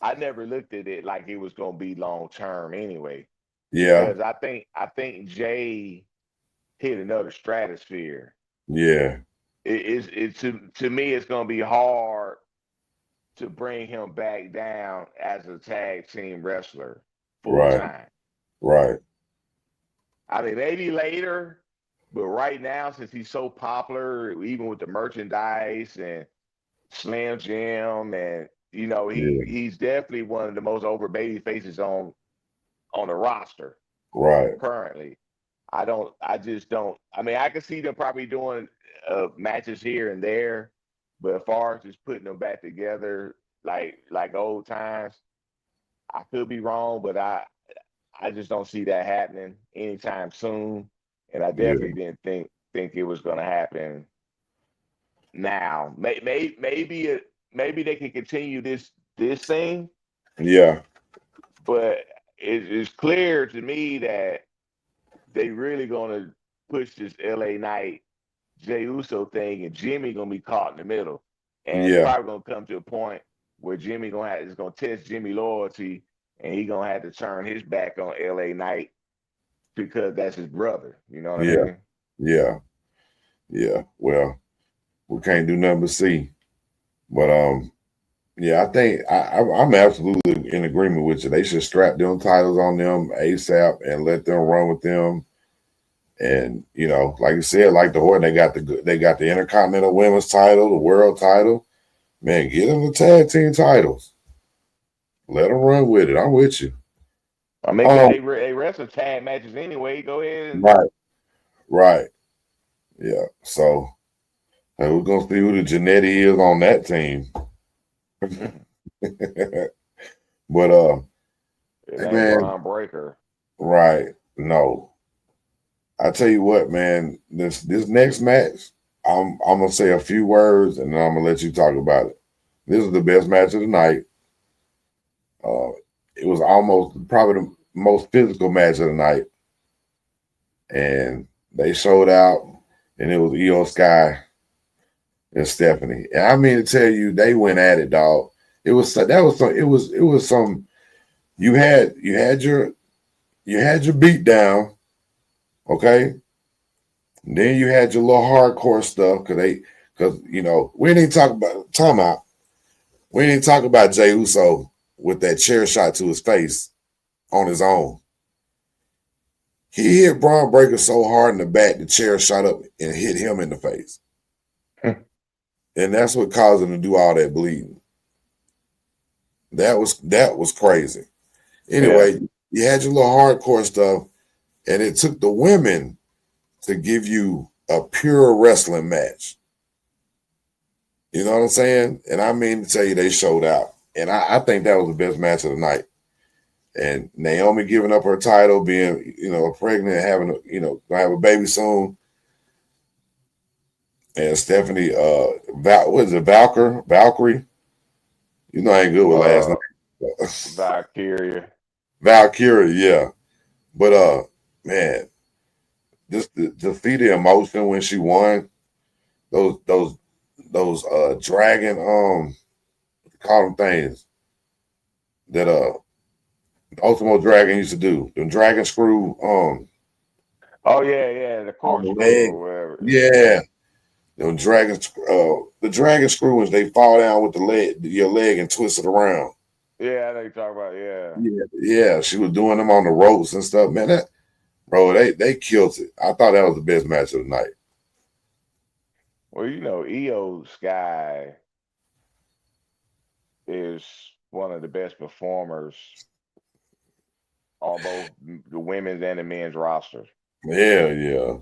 I never looked at it like it was gonna be long term anyway. Yeah, Because I think Jay hit another stratosphere. yeah, To me it's gonna be hard to bring him back down as a tag team wrestler full right, time. right. I mean, maybe later, but right now, since he's so popular, even with the merchandise and Slam Jim, and Yeah, he's definitely one of the most over baby faces on the roster right. currently. I just don't. I mean, I can see them probably doing matches here and there, but as far as just putting them back together like old times, I could be wrong, but I just don't see that happening anytime soon. And I Yeah, definitely didn't think it was going to happen now. Maybe they can continue this thing, yeah, but it's clear to me that they really going to push this LA Knight Jey Uso thing, and Jimmy going to be caught in the middle, and it's yeah, probably going to come to a point where Jimmy is going to test Jimmy loyalty, and he going to have to turn his back on LA Knight because that's his brother. You know what I yeah, mean? yeah, yeah. Well, we can't do nothing but see. But yeah, I think I'm absolutely in agreement with you. They should strap them titles on them ASAP and let them run with them. And like you said, like the Horton, they got the Intercontinental Women's title, the World title. Man, get them the tag team titles. Let them run with it. I'm with you. I mean, because Um, they wrestle tag matches anyway. Go ahead and right, right, yeah. So we're gonna see who the Genetti is on that team. But it hey, ain't man, Braun Breaker. right? No, I tell you what, man. This next match, I'm gonna say a few words and then I'm gonna let you talk about it. This is the best match of the night. Uh, it was almost probably the most physical match of the night, and they showed out, and it was Io Sky and Stephanie. And I mean to tell you, they went at it, dog. It was some. You had your beat down, okay. And then you had your little hardcore stuff because we didn't talk about time out. We didn't talk about Jey Uso with that chair shot to his face on his own. He hit Braun Breaker so hard in the back, the chair shot up and hit him in the face. And that's what caused him to do all that bleeding. That was crazy. Yeah. Anyway, you had your little hardcore stuff, and it took the women to give you a pure wrestling match. You know what I'm saying? And I mean to tell you, they showed out. And I think that was the best match of the night. And Naomi giving up her title, being, pregnant, gonna have a baby soon. And Stephanie, what is it, Valkyrie? I ain't good with last Uh, name. Valkyria. Valkyrie, yeah. But man, just to see the emotion when she won, those dragon call them things that Ultimo Dragon used to do. The dragon screw Oh yeah, the on the corkscrew leg. or whatever. Yeah. The dragon screw when they fall down with your leg and twist it around. Yeah, I know you talk about. Yeah. Yeah, yeah. She was doing them on the ropes and stuff. Man, Bro, they killed it. I thought that was the best match of the night. Well, Io Sky is one of the best performers on both the women's and the men's roster. Yeah.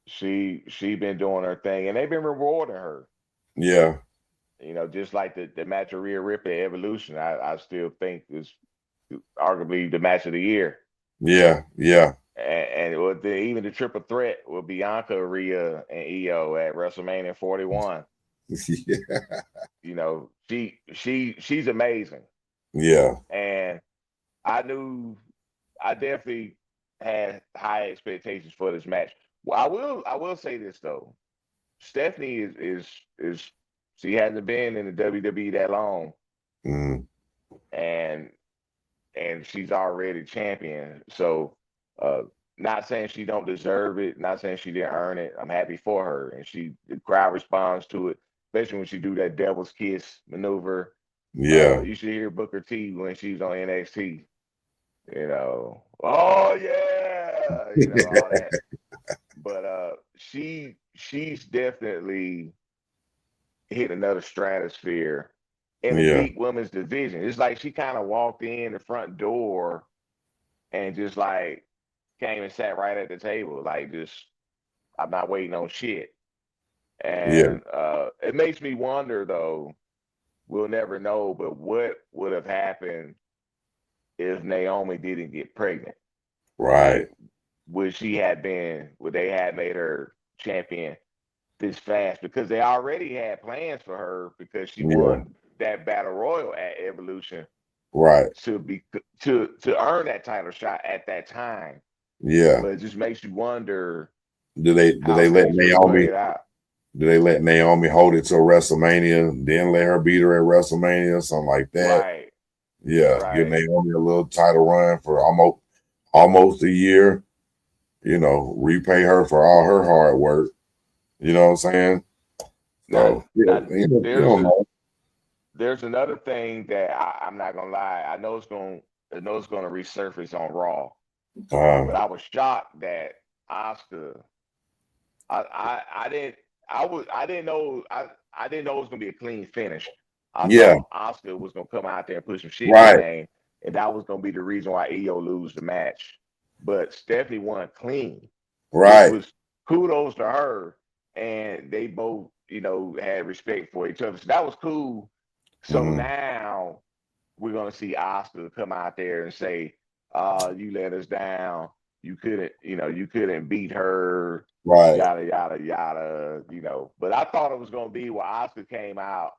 She been doing her thing, and they've been rewarding her. Yeah. Just like the match of Rhea Ripley Evolution, I still think is arguably the match of the year. Yeah. And with even the triple threat with Bianca, Rhea, and Io at WrestleMania 41. Yeah. She's amazing. Yeah. And I definitely had high expectations for this match. Well, I will say this though. Stephanie is she hasn't been in the WWE that long. Mm. And she's already champion. So not saying she don't deserve it, not saying she didn't earn it. I'm happy for her. And the crowd responds to it, especially when she do that devil's kiss maneuver. Yeah. You should hear Booker T when she's on NXT. Oh yeah, all that. But she's definitely hit another stratosphere in the Yeah. elite women's division. It's like she kind of walked in the front door and just like came and sat right at the table. Like, just, I'm not waiting on shit. Yeah. And it makes me wonder though, we'll never know, but what would have happened if Naomi didn't get pregnant? Right. Like, would they had made her champion this fast? Because they already had plans for her because she Yeah. won that battle royal at Evolution Right. to earn that title shot at that time. Yeah. But it just makes you wonder Do they how let things would have Naomi played out. do they let Naomi hold it till WrestleMania, then let her beat her at WrestleMania, something like that? Right. Yeah. Give Right. Naomi a little title run for almost a year. Repay her for all her hard work. You know what I'm saying? So yeah, Now you don't know. there's another thing that I'm not gonna lie. I know it's gonna resurface on Raw, but I was shocked that Oscar. I didn't I didn't know I didn't know it was gonna be a clean finish. I Yeah. thought Oscar was gonna come out there and put some shit in his Right. name, and that was gonna be the reason why Io lose the match. But Stephanie won clean, which Right. was kudos to her, and they both had respect for each other. So that was cool. So Mhm. now we're gonna see Oscar come out there and say, you let us down. You couldn't beat her, Right. yada yada yada. But I thought it was gonna be where Oscar came out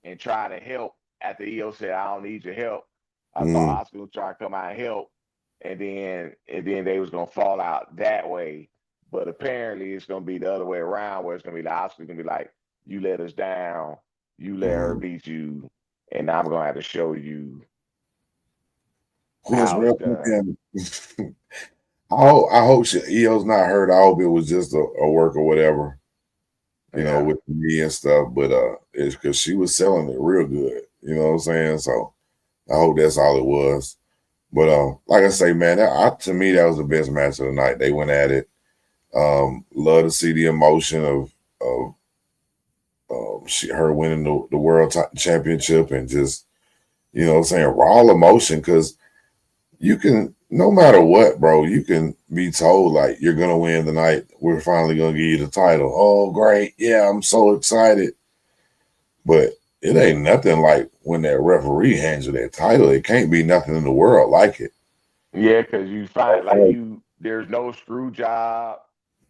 and tried to help after Io said, I don't need your help. I thought Mhm. Oscar would try to come out and help, and then they was gonna fall out that way. But apparently it's gonna be the other way around, where it's gonna be Oscar's gonna be like, you let us down, you let her Mhm. beat you, and I'm gonna have to show you Yes, how it's real done. quick. I hope Io's not hurt. I hope it was just a work or whatever, Yeah. with me and stuff. But it's because she was selling it real good. You know what I'm saying? So I hope that's all it was. But like I say, man, to me that was the best match of the night. They went at it. Love to see the emotion of her winning the world championship, and just what I'm saying, raw emotion, because you can, no matter what, bro, you can be told like you're gonna win tonight. We're finally gonna give you the title. Oh, great. Yeah, I'm so excited. But it ain't nothing like when that referee hands you that title. It can't be nothing in the world like it. Yeah, because you find there's no screw job.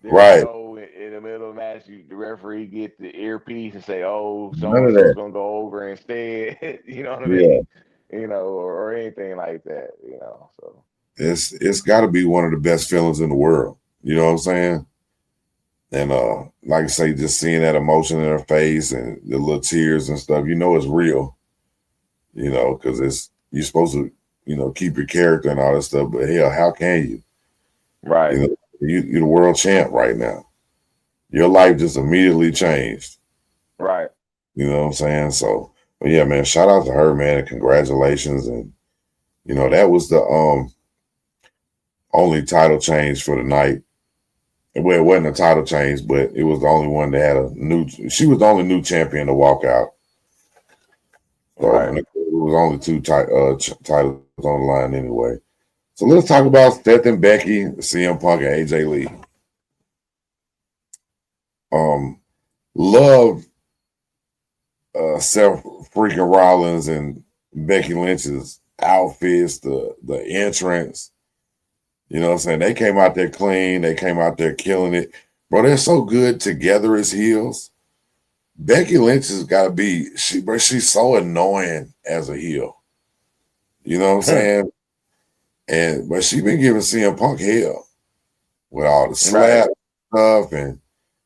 There's Right. no in the middle of the match, the referee get the earpiece and say, "Oh, so None and of so's that. gonna go over instead." You know what I Yeah. mean? Or anything like that. So It's gotta be one of the best feelings in the world. You know what I'm saying? And like I say, just seeing that emotion in her face and the little tears and stuff, it's real. Because you're supposed to, keep your character and all that stuff. But hell, how can you? right, You're the world champ right now. Your life just immediately changed. right. You know what I'm saying? So, but yeah, man, shout out to her, man, and congratulations. And that was the only title change for the night. Well, it wasn't a title change, but it was the only one that had a new. She was the only new champion to walk out. So Right. it was only two titles on the line anyway. So let's talk about Seth and Becky, CM Punk, and AJ Lee. Love Seth freaking Rollins and Becky Lynch's outfits, the entrance. You know what I'm saying? They came out there clean. They came out there killing it. Bro, they're so good together as heels. Becky Lynch has got to be, she's so annoying as a heel. You know what I'm saying? But she been giving CM Punk hell with all the slap stuff. And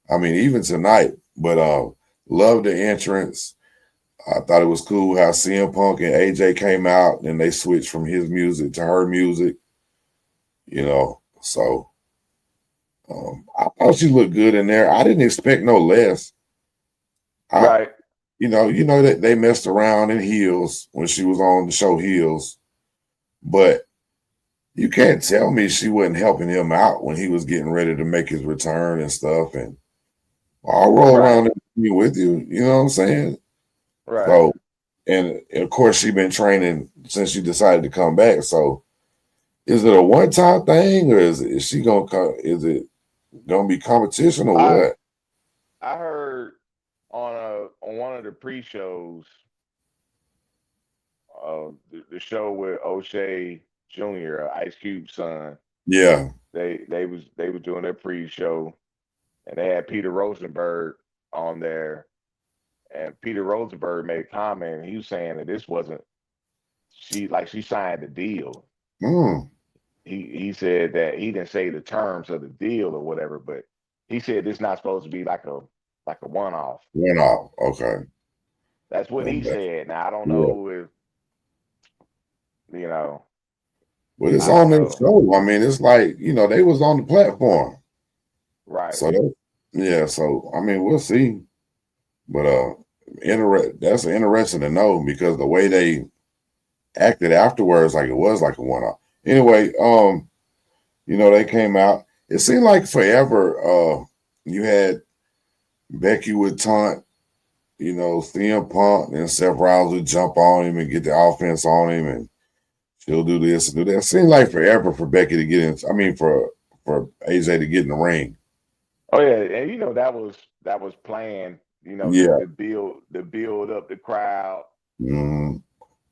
I mean, even tonight, but love the entrance. I thought it was cool how CM Punk and AJ came out and they switched from his music to her music. You know, so I thought she looked good in there. I didn't expect no less. Right. You know that they messed around in heels when she was on the show Heels, but you can't tell me she wasn't helping him out when he was getting ready to make his return and stuff. And I'll roll around with you. You know what I'm saying? Right. So, and of course, she been training since she decided to come back. So, is it a one-time thing, or is she gonna come? Is it gonna be competition or what? I heard on one of the pre-shows, the show with O'Shea Jr., Ice Cube's son. Yeah, they was doing their pre-show, and they had Peter Rosenberg on there, and Peter Rosenberg made a comment. And he was saying that this wasn't she signed the deal. He said that he didn't say the terms of the deal or whatever, but he said it's not supposed to be like a one-off. One-off, okay. That's what he said. Now I don't know if But it's on their show. I mean, it's like, they was on the platform. Right. So so I mean, we'll see. But that's interesting to know because the way they acted afterwards, like it was like a one-off. Anyway, they came out. It seemed like forever. You had Becky would taunt, CM Punk, and Seth Rollins would jump on him and get the offense on him, and she'll do this and do that. It seemed like forever for Becky to get in. I mean, for AJ to get in the ring. Oh yeah, and that was planned. To build up the crowd. Mm-hmm.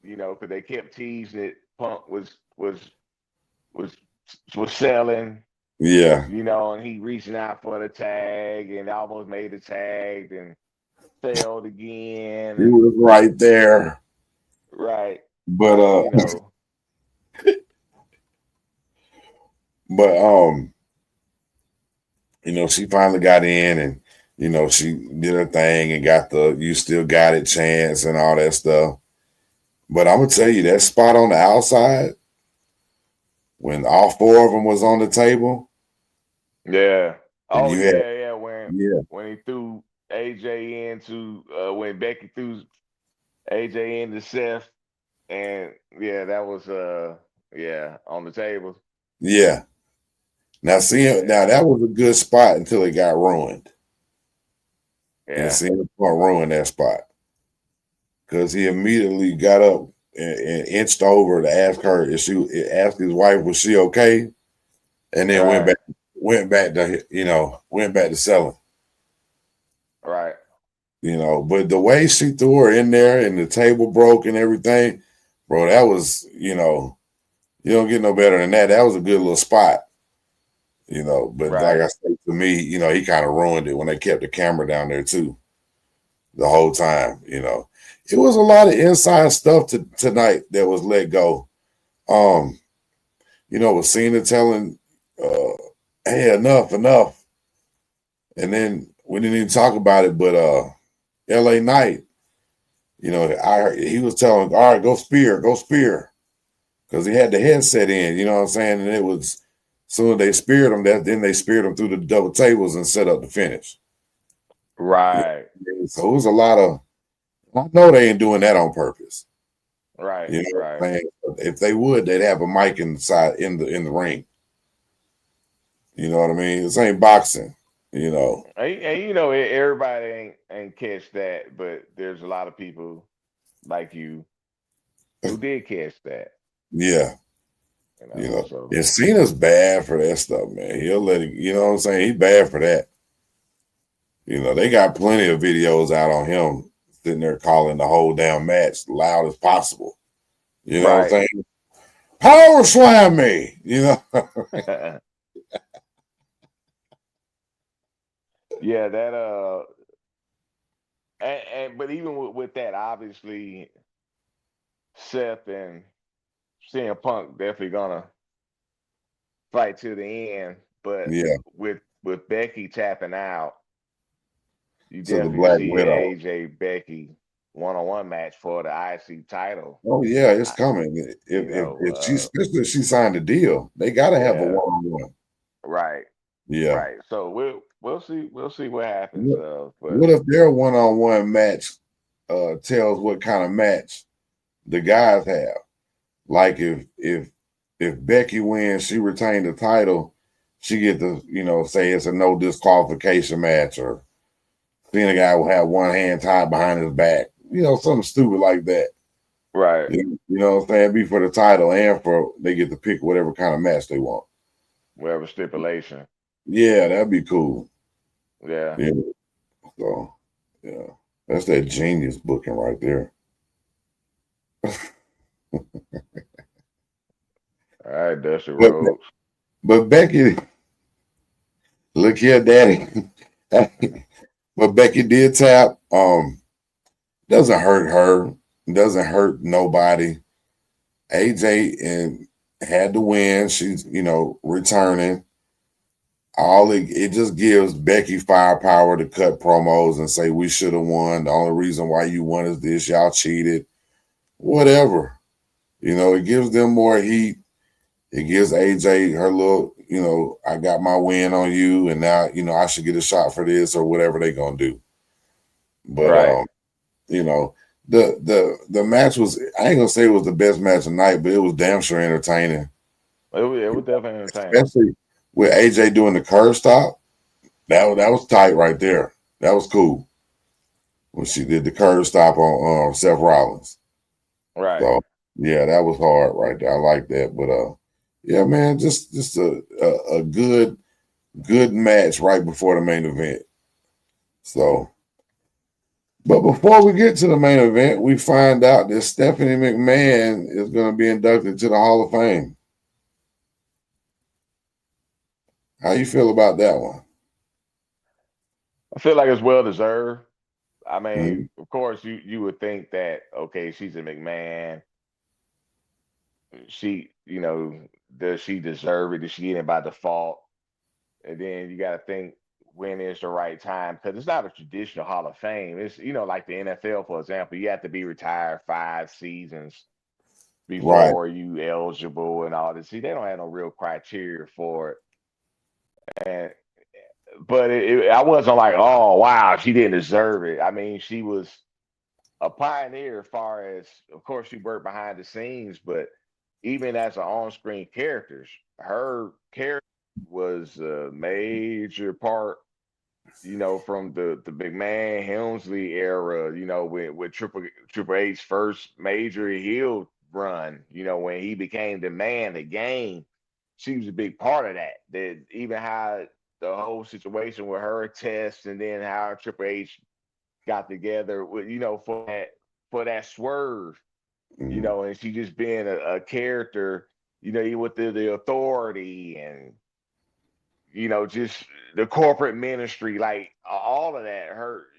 Because they kept teasing it. Punk was selling. Yeah. And he reaching out for the tag and almost made the tag and failed again. He was right there. Right. But she finally got in and she did her thing and got the "you still got it" chance and all that stuff. But I'm gonna tell you, that spot on the outside when all four of them was on the table. Yeah. Oh yeah. When he threw AJ into when Becky threw AJ into Seth, and that was on the table. Yeah. Now that was a good spot until it got ruined. Yeah. And CM Punk ruined that spot because he immediately got up and inched over to ask her if ask his wife was she okay, and then went back to selling. Right. But the way she threw her in there and the table broke and everything, bro, that was you don't get no better than that. That was a good little spot. But like I said, to me, he kind of ruined it when they kept the camera down there too. The whole time, it was a lot of inside stuff tonight that was let go. With Cena telling, "Hey, enough," and then we didn't even talk about it. But L.A. Knight, I heard he was telling, "All right, go spear," because he had the headset in. You know what I'm saying? And it was. Soon as they speared him, then they speared him through the double tables and set up the finish. Right. So it was a lot of. I know they ain't doing that on purpose. Right. Right. If they would, they'd have a mic inside in the ring. You know what I mean? This ain't boxing. You know. And everybody ain't catch that, but there's a lot of people like you who did catch that. Yeah. You know. So And Cena's bad for that stuff, man. He'll let it. You know what I'm saying? He's bad for that. You know, they got plenty of videos out on him sitting there calling the whole damn match loud as possible. You know what I'm right. saying? Power slam me. You know. Yeah, that but even with that, obviously Seth and CM Punk definitely gonna fight to the end. But Yeah. with Becky tapping out, you To the definitely Black see the Widow. AJ Becky one-on-one match for the IC title. Oh yeah, it's I, coming. you If she, know, especially if she signed a deal, they got to have a yeah, one-on-one. right, Yeah. right. So we'll see what happens. What, But what if their one-on-one match tells what kind of match the guys have? Like if Becky wins, she retained the title, she get to say it's a no disqualification match, or seeing a guy will have one hand tied behind his back, something stupid like that. right, You know what I'm saying? Be for the title and for they get to pick whatever kind of match they want. whatever stipulation. Yeah, that'd be cool. Yeah. Yeah. So yeah, that's that genius booking right there. All right, Dusty But Rhodes. but Becky, look here, Daddy. But Becky did tap. Doesn't hurt her. Doesn't hurt nobody. AJ and had to win. She's returning. It just gives Becky firepower to cut promos and say we should have won. The only reason why you won is this. Y'all cheated. Whatever. It gives them more heat. It gives AJ her little, I got my win on you, and now, I should get a shot for this or whatever they gonna do. But Right. you know, the match was, I ain't gonna say it was the best match of the night, but it was damn sure entertaining. It was definitely entertaining. Especially with AJ doing the curve stop. That was tight right there. That was cool when she did the curve stop on Seth Rollins. Right. So yeah, that was hard right there. I like that. But yeah, man, just a good match right before the main event. So, but before we get to the main event, we find out that Stephanie McMahon is going to be inducted to the Hall of Fame. How you feel about that one? I feel like it's well deserved. I Mm-hmm. mean, of course, you would think that okay, she's a McMahon. She, does she deserve it? Does she get it by default? And then you got to think when is the right time because it's not a traditional Hall of Fame. It's like the NFL, for example, you have to be retired 5 seasons Right. before you eligible and all this. See, they don't have no real criteria for it. And but I wasn't like, oh wow, she didn't deserve it. I mean, she was a pioneer as far as, of course, she worked behind the scenes, but even as an on-screen character, her character was a major part. From the McMahon Helmsley era, with Triple H first major heel run, when he became the man, the game, she was a big part of that. That even how the whole situation with her test, and then how Triple H got together with, for that swerve, Mm-hmm. and she just being a character, with the authority and just the corporate ministry, like all of that.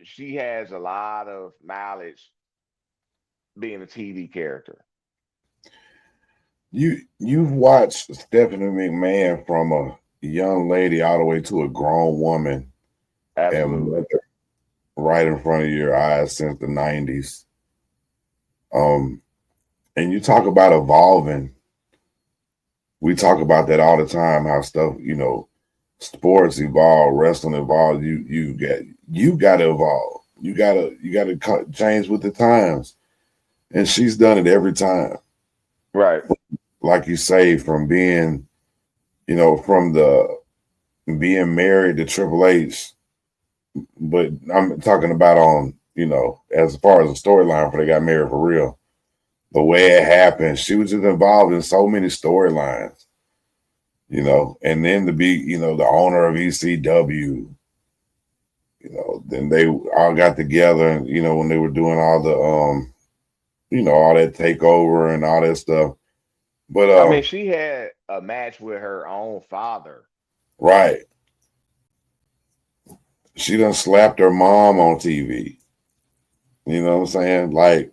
She has a lot of mileage being a TV character. You've watched Stephanie McMahon from a young lady all the way to a grown woman and Absolutely. mother right in front of your eyes since the 90s. And you talk about evolving. We talk about that all the time, how stuff, sports evolve, wrestling evolve. You got to evolve. You gotta change with the times. And she's done it every time. Right. Like you say, from being, from the being married to Triple H, but I'm talking about on, as far as the storyline for they got married for real. The way it happened, she was just involved in so many storylines, and then to be, the owner of ECW, then they all got together and, when they were doing all the, all that takeover and all that stuff. But, I mean, she had a match with her own father. Right. She done slapped her mom on TV. You know what I'm saying? Like,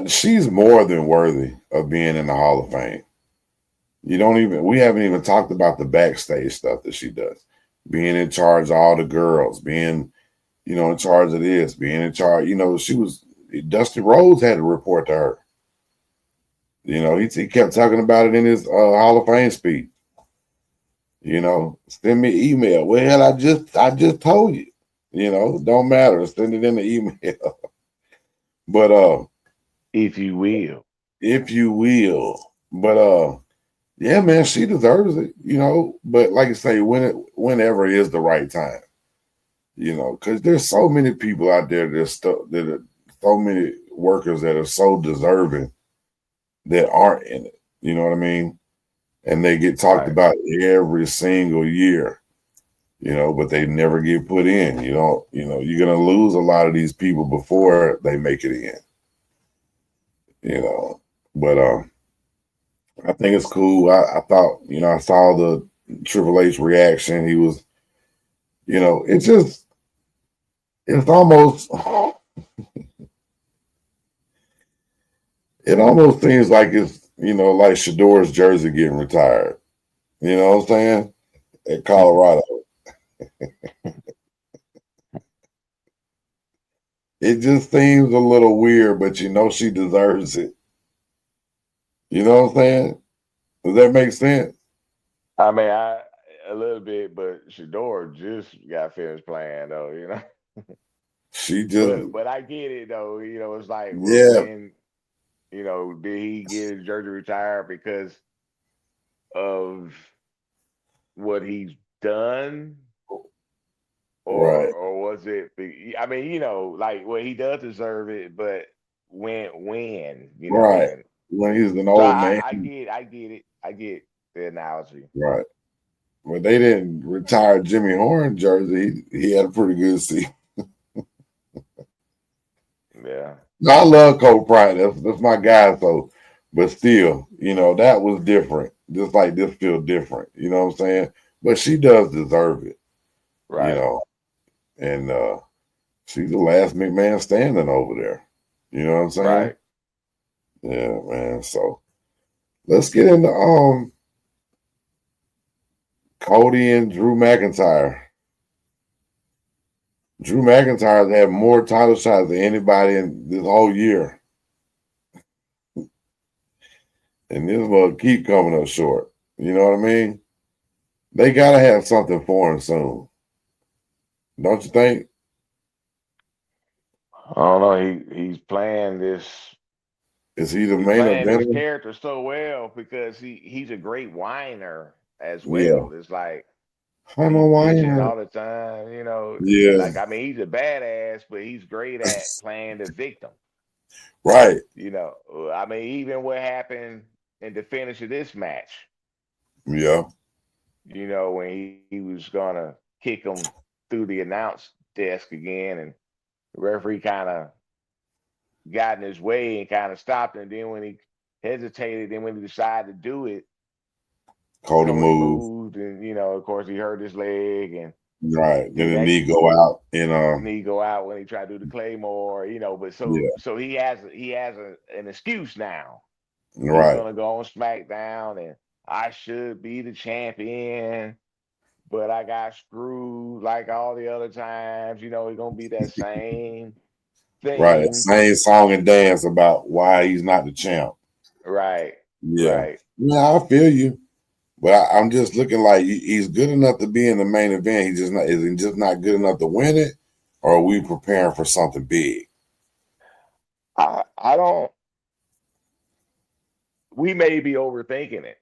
she's more than worthy of being in the Hall of Fame. We haven't even talked about the backstage stuff that she does. Being in charge of all the girls, being, in charge of this, being in charge, Dusty Rhodes had to report to her. He kept talking about it in his Hall of Fame speech. Send me an email. Well, I just told you. Don't matter. Send it in the email. But if you will. But yeah, man, she deserves it, But like I say, whenever is the right time. Because there's so many people out there that are so many workers that are so deserving that aren't in it. You know what I mean? And they get talked about every single year, but they never get put in. You're going to lose a lot of these people before they make it in, but I think it's cool. I thought, I saw the Triple H reaction. He was, it's almost, it almost seems like it's, like Shador's jersey getting retired. You know what I'm saying? At Colorado. It just seems a little weird, but she deserves it. You know what I'm saying? Does that make sense? I mean, a little bit, but Shador just got finished playing though, She just but I get it though, it's like yeah. did he get his jersey retired because of what he's done? Right. Or was it? I mean, like, well, he does deserve it, but when, Right. and When he's an so old man. I get it. I get the analogy. Right. Well, they didn't retire Jimmy Horn jersey. He had a pretty good season. Yeah. No, I love Cole Bryant. That's my guy. So, but still, that was different. Just like this feel different. You know what I'm saying? But she does deserve it. Right. And she's the last McMahon standing over there. You know what I'm saying? Right. Yeah, man. So let's get into Cody and Drew McIntyre. Drew McIntyre's had more title shots than anybody in this whole year. And this will keep coming up short. You know what I mean? They got to have something for him soon. Don't you think? I don't know. He's playing this. Is he the He's main playing this eventer? character so well because he's a great whiner as Yeah. well. It's like I'm a he's bitching whiner. all the time. Yeah. Like, I mean, he's a badass, but he's great at playing the victim. Right. I mean, even what happened in the finish of this match, Yeah. when he was gonna kick him through the announce desk again, and the referee kind of got in his way and kind of stopped him. And then when he hesitated, then when he decided to do it, Cody Cody move. moved, and of course, he hurt his leg, and Right. Then the that knee go out. knee go out when he tried to do the Claymore. But Yeah. so he has an excuse now. He's Right. gonna go on SmackDown, and I should be the champion, but I got screwed like all the other times. It's gonna be that same Right. That thing. same song and dance about why he's not the champ. Right. Yeah. Right. Yeah, I feel you. But I'm just looking like he's good enough to be in the main event. Is he just not good enough to win it? Or are we preparing for something big? I don't. We may be overthinking it.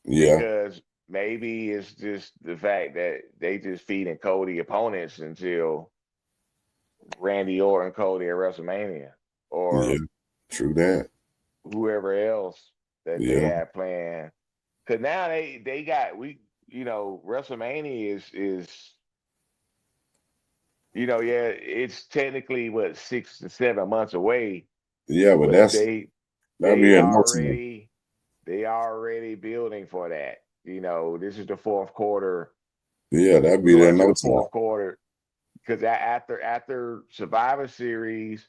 Yeah. because maybe it's just the fact that they just feeding Cody opponents until Randy Orton Cody at WrestleMania Yeah. or True that. whoever else that they Yeah. have planned. Because now they got WrestleMania is yeah, it's technically what 6 to 7 months away, Yeah, but but that'd be they in no time. already they already building for that. This is the fourth quarter. Yeah, that'd We're be there going in to no the time. fourth quarter because after Survivor Series,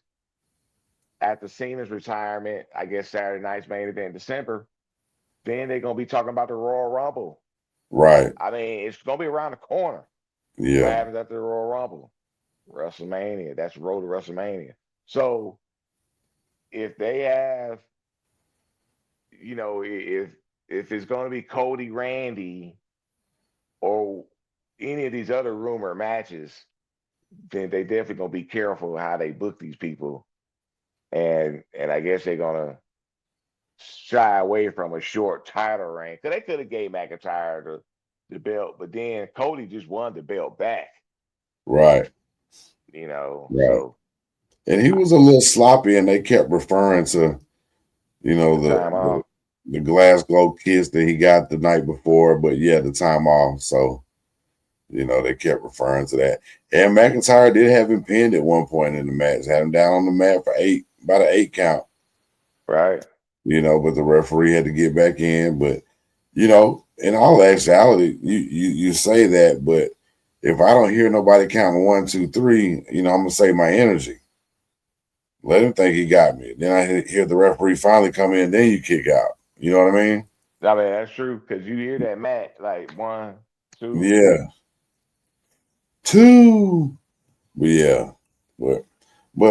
after Cena's retirement, I guess Saturday night's main event in December, then they're gonna be talking about the Royal Rumble. Right. I mean, it's gonna be around the corner. What Yeah. happens after the Royal Rumble? WrestleMania. That's the road to WrestleMania. So if they have, if it's gonna be Cody Randy or any of these other rumor matches, then they definitely gonna be careful how they book these people. And I guess they're gonna shy away from a short title reign. Because they could have gave McIntyre the belt, but then Cody just won the belt back, Right. Right. So And he was a little sloppy, and they kept referring to, the time the off. Glasgow kiss that he got the night before, but yeah, the time off. So, they kept referring to that. And McIntyre did have him pinned at one point in the match, had him down on the mat for about an 8 count. Right. But the referee had to get back in. But, in all actuality, you say that, but if I don't hear nobody counting 1, 2, 3, I'm gonna save my energy. Let him think he got me. Then I hear the referee finally come in, then you kick out. You know what I mean? I mean, that's true because you hear that match like 1, 2. Yeah. 2. But yeah. But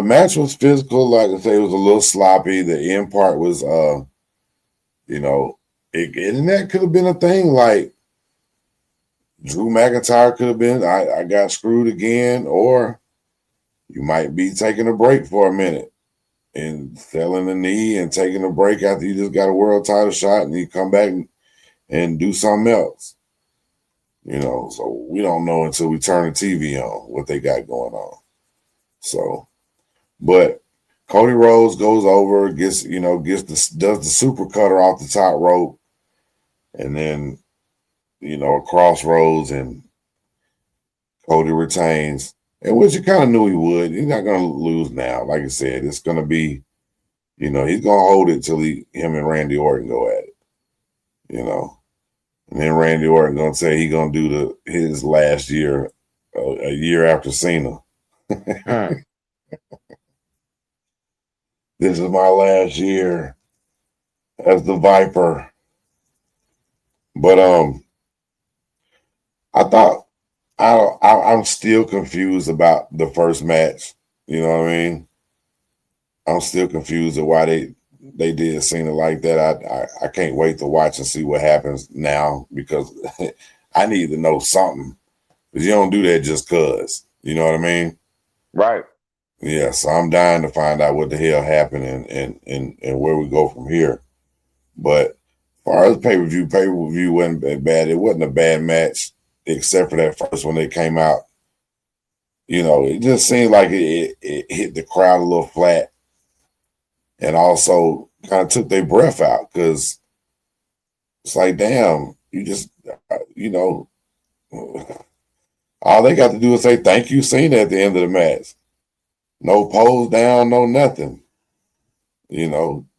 match was physical. Like I say, it was a little sloppy. The end part was and that could have been a thing. Like Drew McIntyre could have been, I got screwed again, or you might be taking a break for a minute and selling the knee and taking a break after you just got a world title shot and you come back and do something else. So we don't know until we turn the TV on what they got going on. So, but Cody Rhodes goes over, does the super cutter off the top rope, and then a crossroads, and Cody retains, and which you kind of knew he would. He's not going to lose now. Like I said, it's going to be, he's going to hold it till him and Randy Orton go at it. And then Randy Orton going to say he's going to do his last year, a year after Cena. This is my last year as the Viper. But I thought I'm still confused about the first match. You know what I mean? I'm still confused at why they did Cena like that. I can't wait to watch and see what happens now because I need to know something. Because you don't do that just cause. You know what I mean? Right. Yeah, so I'm dying to find out what the hell happened and where we go from here. But as far as pay-per-view wasn't bad. It wasn't a bad match, except for that first one that came out. It just seemed like it hit the crowd a little flat and also kind of took their breath out because it's like, damn, you just, all they got to do is say thank you, Cena at the end of the match. No pose down, no nothing.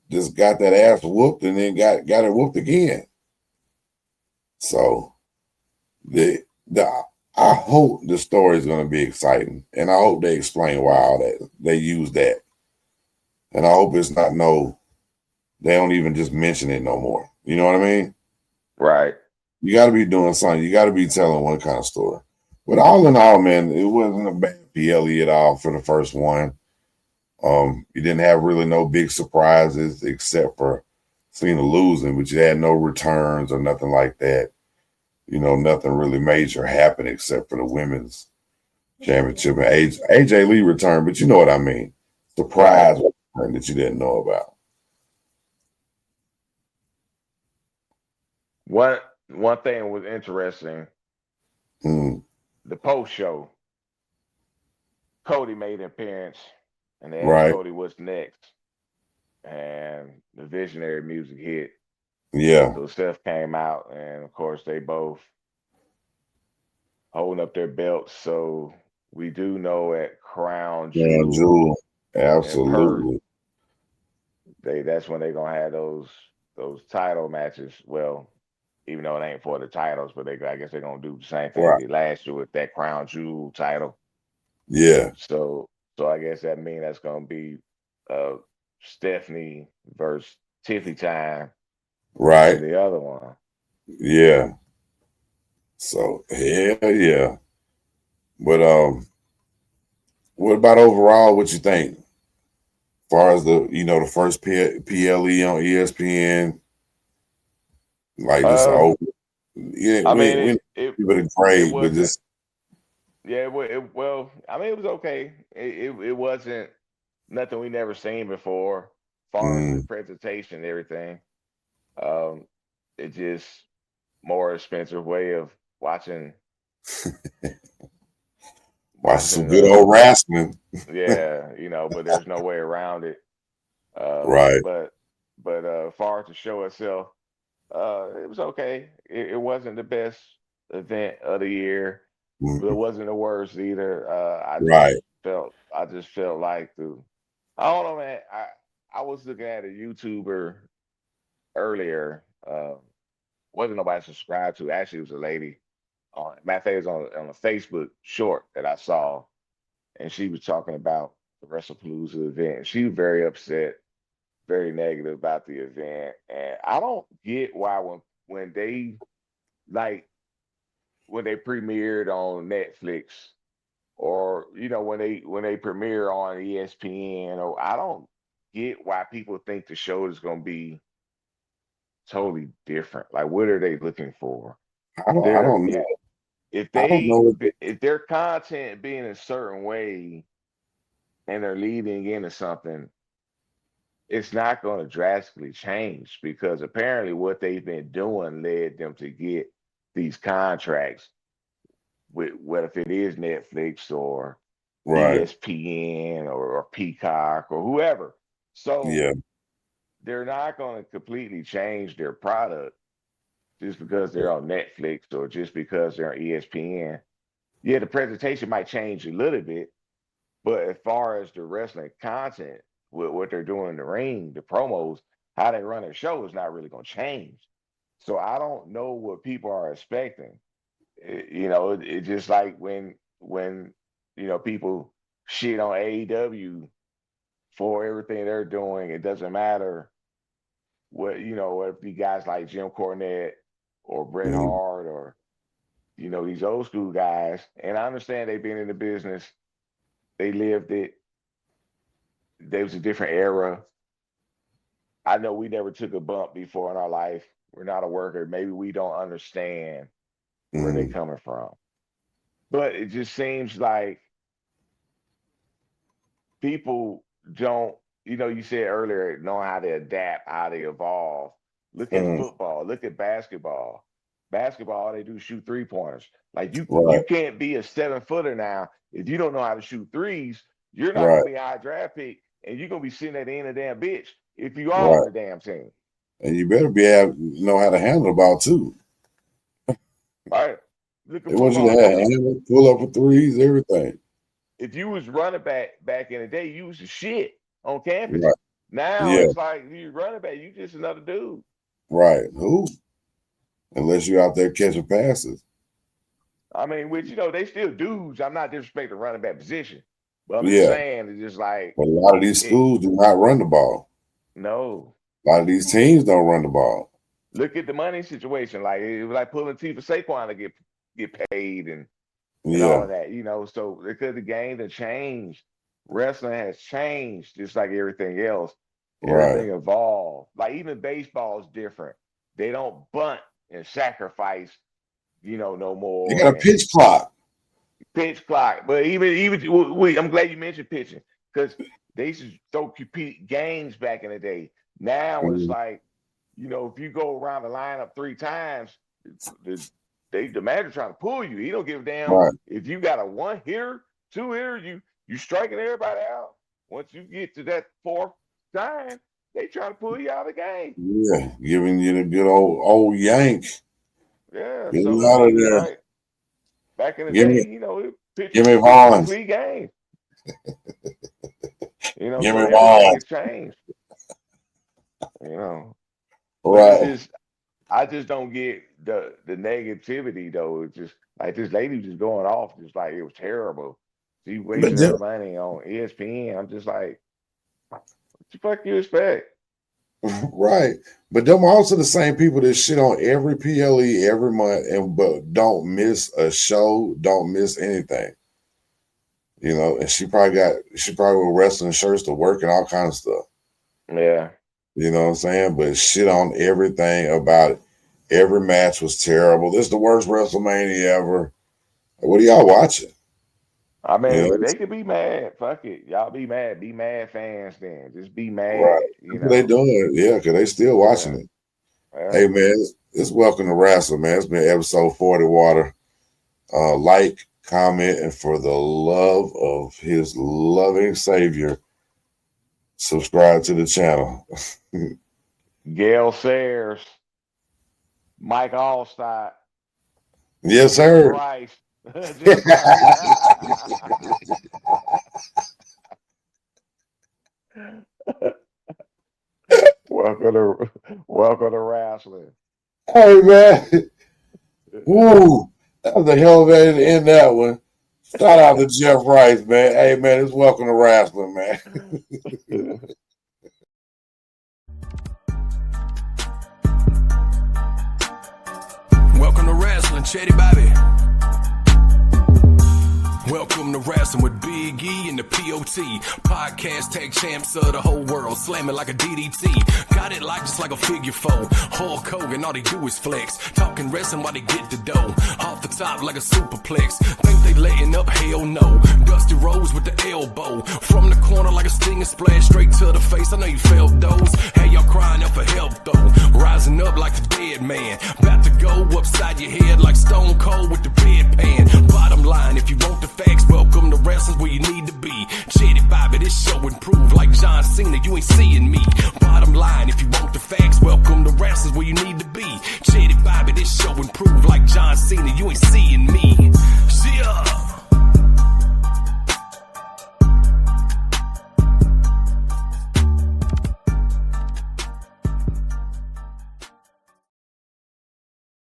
Just got that ass whooped and then got it whooped again. So I hope the story is going to be exciting, and I hope they explain why all that they use that, and I hope it's not they don't even just mention it no more. You know what I mean? Right. You got to be doing something. You got to be telling one kind of story. But all in all, man, it wasn't a bad PLE at all for the first one. You didn't have really no big surprises except for Cena losing, but you had no returns or nothing like that. Nothing really major happened except for the women's championship. And AJ Lee returned, but you know what I mean. Surprise return that you didn't know about. One thing was interesting. Mm, The post show, Cody made an appearance, and they asked right. Cody what's next, and the visionary music hit. Yeah. So Steph came out, and of course they both holding up their belts. So we do know at Crown Yeah, Jewel Jewel. and Perth, Absolutely. that's when they're gonna have those title matches. Well, even though it ain't for the titles, but I guess they're gonna do the same thing they Right. did last year with that Crown Jewel title. Yeah. So I guess that means that's gonna be uh Stephanie versus Tiffany time in Right. the other one. Yeah. So hell yeah. But what about overall? What you think? As far as the first PLE on ESPN, like just Um, over. Yeah, I mean we give it a it grade, but wasn't. just Yeah, well, I mean, it was okay. It wasn't nothing we never seen before, far as the mm, presentation and everything. Um, it just more expensive way of watching watch some watching good old wrestling. yeah, but there's no way around it. Right. But far as the show itself, it was okay. It wasn't the best event of the year, but it Mm, wasn't the worst either. right. I just felt like I don't know, man. I was looking at a YouTuber earlier. Wasn't nobody subscribed to. Actually, it was a lady. Matter of fact, it was on a Facebook short that I saw, and she was talking about the WrestlePalooza event. She was very upset, very negative about the event, and I don't get why when they like when they premiered on Netflix or when they premiere on ESPN, or I don't get why people think the show is going to be totally different. Like, what are they looking for? I They're don't know. if I don't they know. if their content being a certain way and they're leading into something, it's not going to drastically change because apparently what they've been doing led them to get these contracts with what if it is Netflix or Right. ESPN or Peacock or whoever. So Yeah. they're not going to completely change their product just because they're on Netflix or just because they're on ESPN. Yeah, the presentation might change a little bit, but as far as the wrestling content, with what they're doing in the ring, the promos, how they run their show is not really going to change. So I don't know what people are expecting. It's just like when people shit on AEW for everything they're doing. It doesn't matter if the guys like Jim Cornette or Bret Mm, Hart or these old school guys. And I understand they've been in the business, they lived it. There was a different era. I know we never took a bump before in our life. We're not a worker. Maybe we don't understand where they're mm, coming from. But it just seems like people don't, you said earlier, know how to adapt, how to evolve. Look at mm, football, look at basketball. Basketball, all they do is shoot 3-pointers. Like you right. can't be a 7-footer now if you don't know how to shoot threes. You're not gonna Right. be a high draft pick, and you're gonna be sitting at the end of the damn bitch if you are on Right. the damn team. And you better be able know how to handle the ball too. All right. Look They at want you to football. have handle, pull up for threes, everything. If you was running back in the day, you was the shit on campus. Right. Now Yeah. it's like you running back, you just another dude. Right. Who? Unless you're out there catching passes. I mean, which they still dudes. I'm not disrespecting the running back position, but I'm just Yeah. saying it's just like But a lot of these it. schools do not run the ball. No, A lot of these teams don't run the ball. look at the money situation. Like it was like pulling teeth for Saquon to get paid and all Yeah. of that. So because the game has changed, wrestling has changed, just like everything else. Right. Everything evolved. Like even baseball is different. They don't bunt and sacrifice, no They more. got a And pitch clock. pitch clock. But even I'm glad you mentioned pitching because they used to throw compete games back in the day. Now it's Mhm. like if you go around the lineup 3 times, the manager trying to pull you. He don't give a damn Right. if you got a 1 hitter, 2 hitter, you striking everybody out. Once you get to that 4th time, they try to pull you out of the game. Yeah, giving you the good old yank. Yeah, Get so out of he's there. like back in the Give day, me, pitch give me complete Vaughn. game. Give So me everything Vaughn. has changed. But Right. I just don't get the negativity though. It's just like this lady was just going off, just like it was terrible. She But wasting her money on ESPN. I'm just like, what the fuck you expect? right. But them also the same people that shit on every PLE every month but don't miss a show, don't miss anything. And she probably with wrestling shirts to work and all kind of stuff. Yeah. You know what I'm saying? But shit on everything about it. Every match was terrible. This is the worst WrestleMania ever. What are y'all watching? I mean, but they could be mad. Fuck it. Y'all be mad. Be mad fans then. Just be mad. Right. They doing it. Yeah, because they still watching it. Yeah. Hey, man, it's welcome to Wrasslin, man. It's been episode 40 water. Like, comment, and for the love of his loving Savior, subscribe to the channel. Gail Sayers, Mike Allstott. Yes, sir. Bryce. Welcome to Wrasslin. Hey, man. Woo. That was a hell of a way to end that one. Shout out to Jeff Rice, man. Hey, man, it's welcome to Wrasslin, man. Welcome to Wrasslin, Chetty Bobby. Welcome to Wrasslin with Big E and the POT. Podcast tag champs of the whole world, slamming like a DDT. Got it just like a figure four. Hulk Hogan, all they do is flex. Talking wrestling while they get the dough. Off the top like a superplex. Think they letting up? Hell no. Dusty Rose with the elbow. From the corner like a stinging splash straight to the face. I know you felt those. Hey, y'all crying out for help though. Rising up like the dead man. About to go upside your head like Stone Cold with the bedpan. Bottom line, if you want the facts, welcome to Wrestling's where you need to be. Chetty Bobby, this show improved like John Cena, you ain't seeing me. Bottom line, if you want the facts, welcome to Wrestling's where you need to be. Chetty Bobby, this show improved like John Cena, you ain't seeing me. Yeah.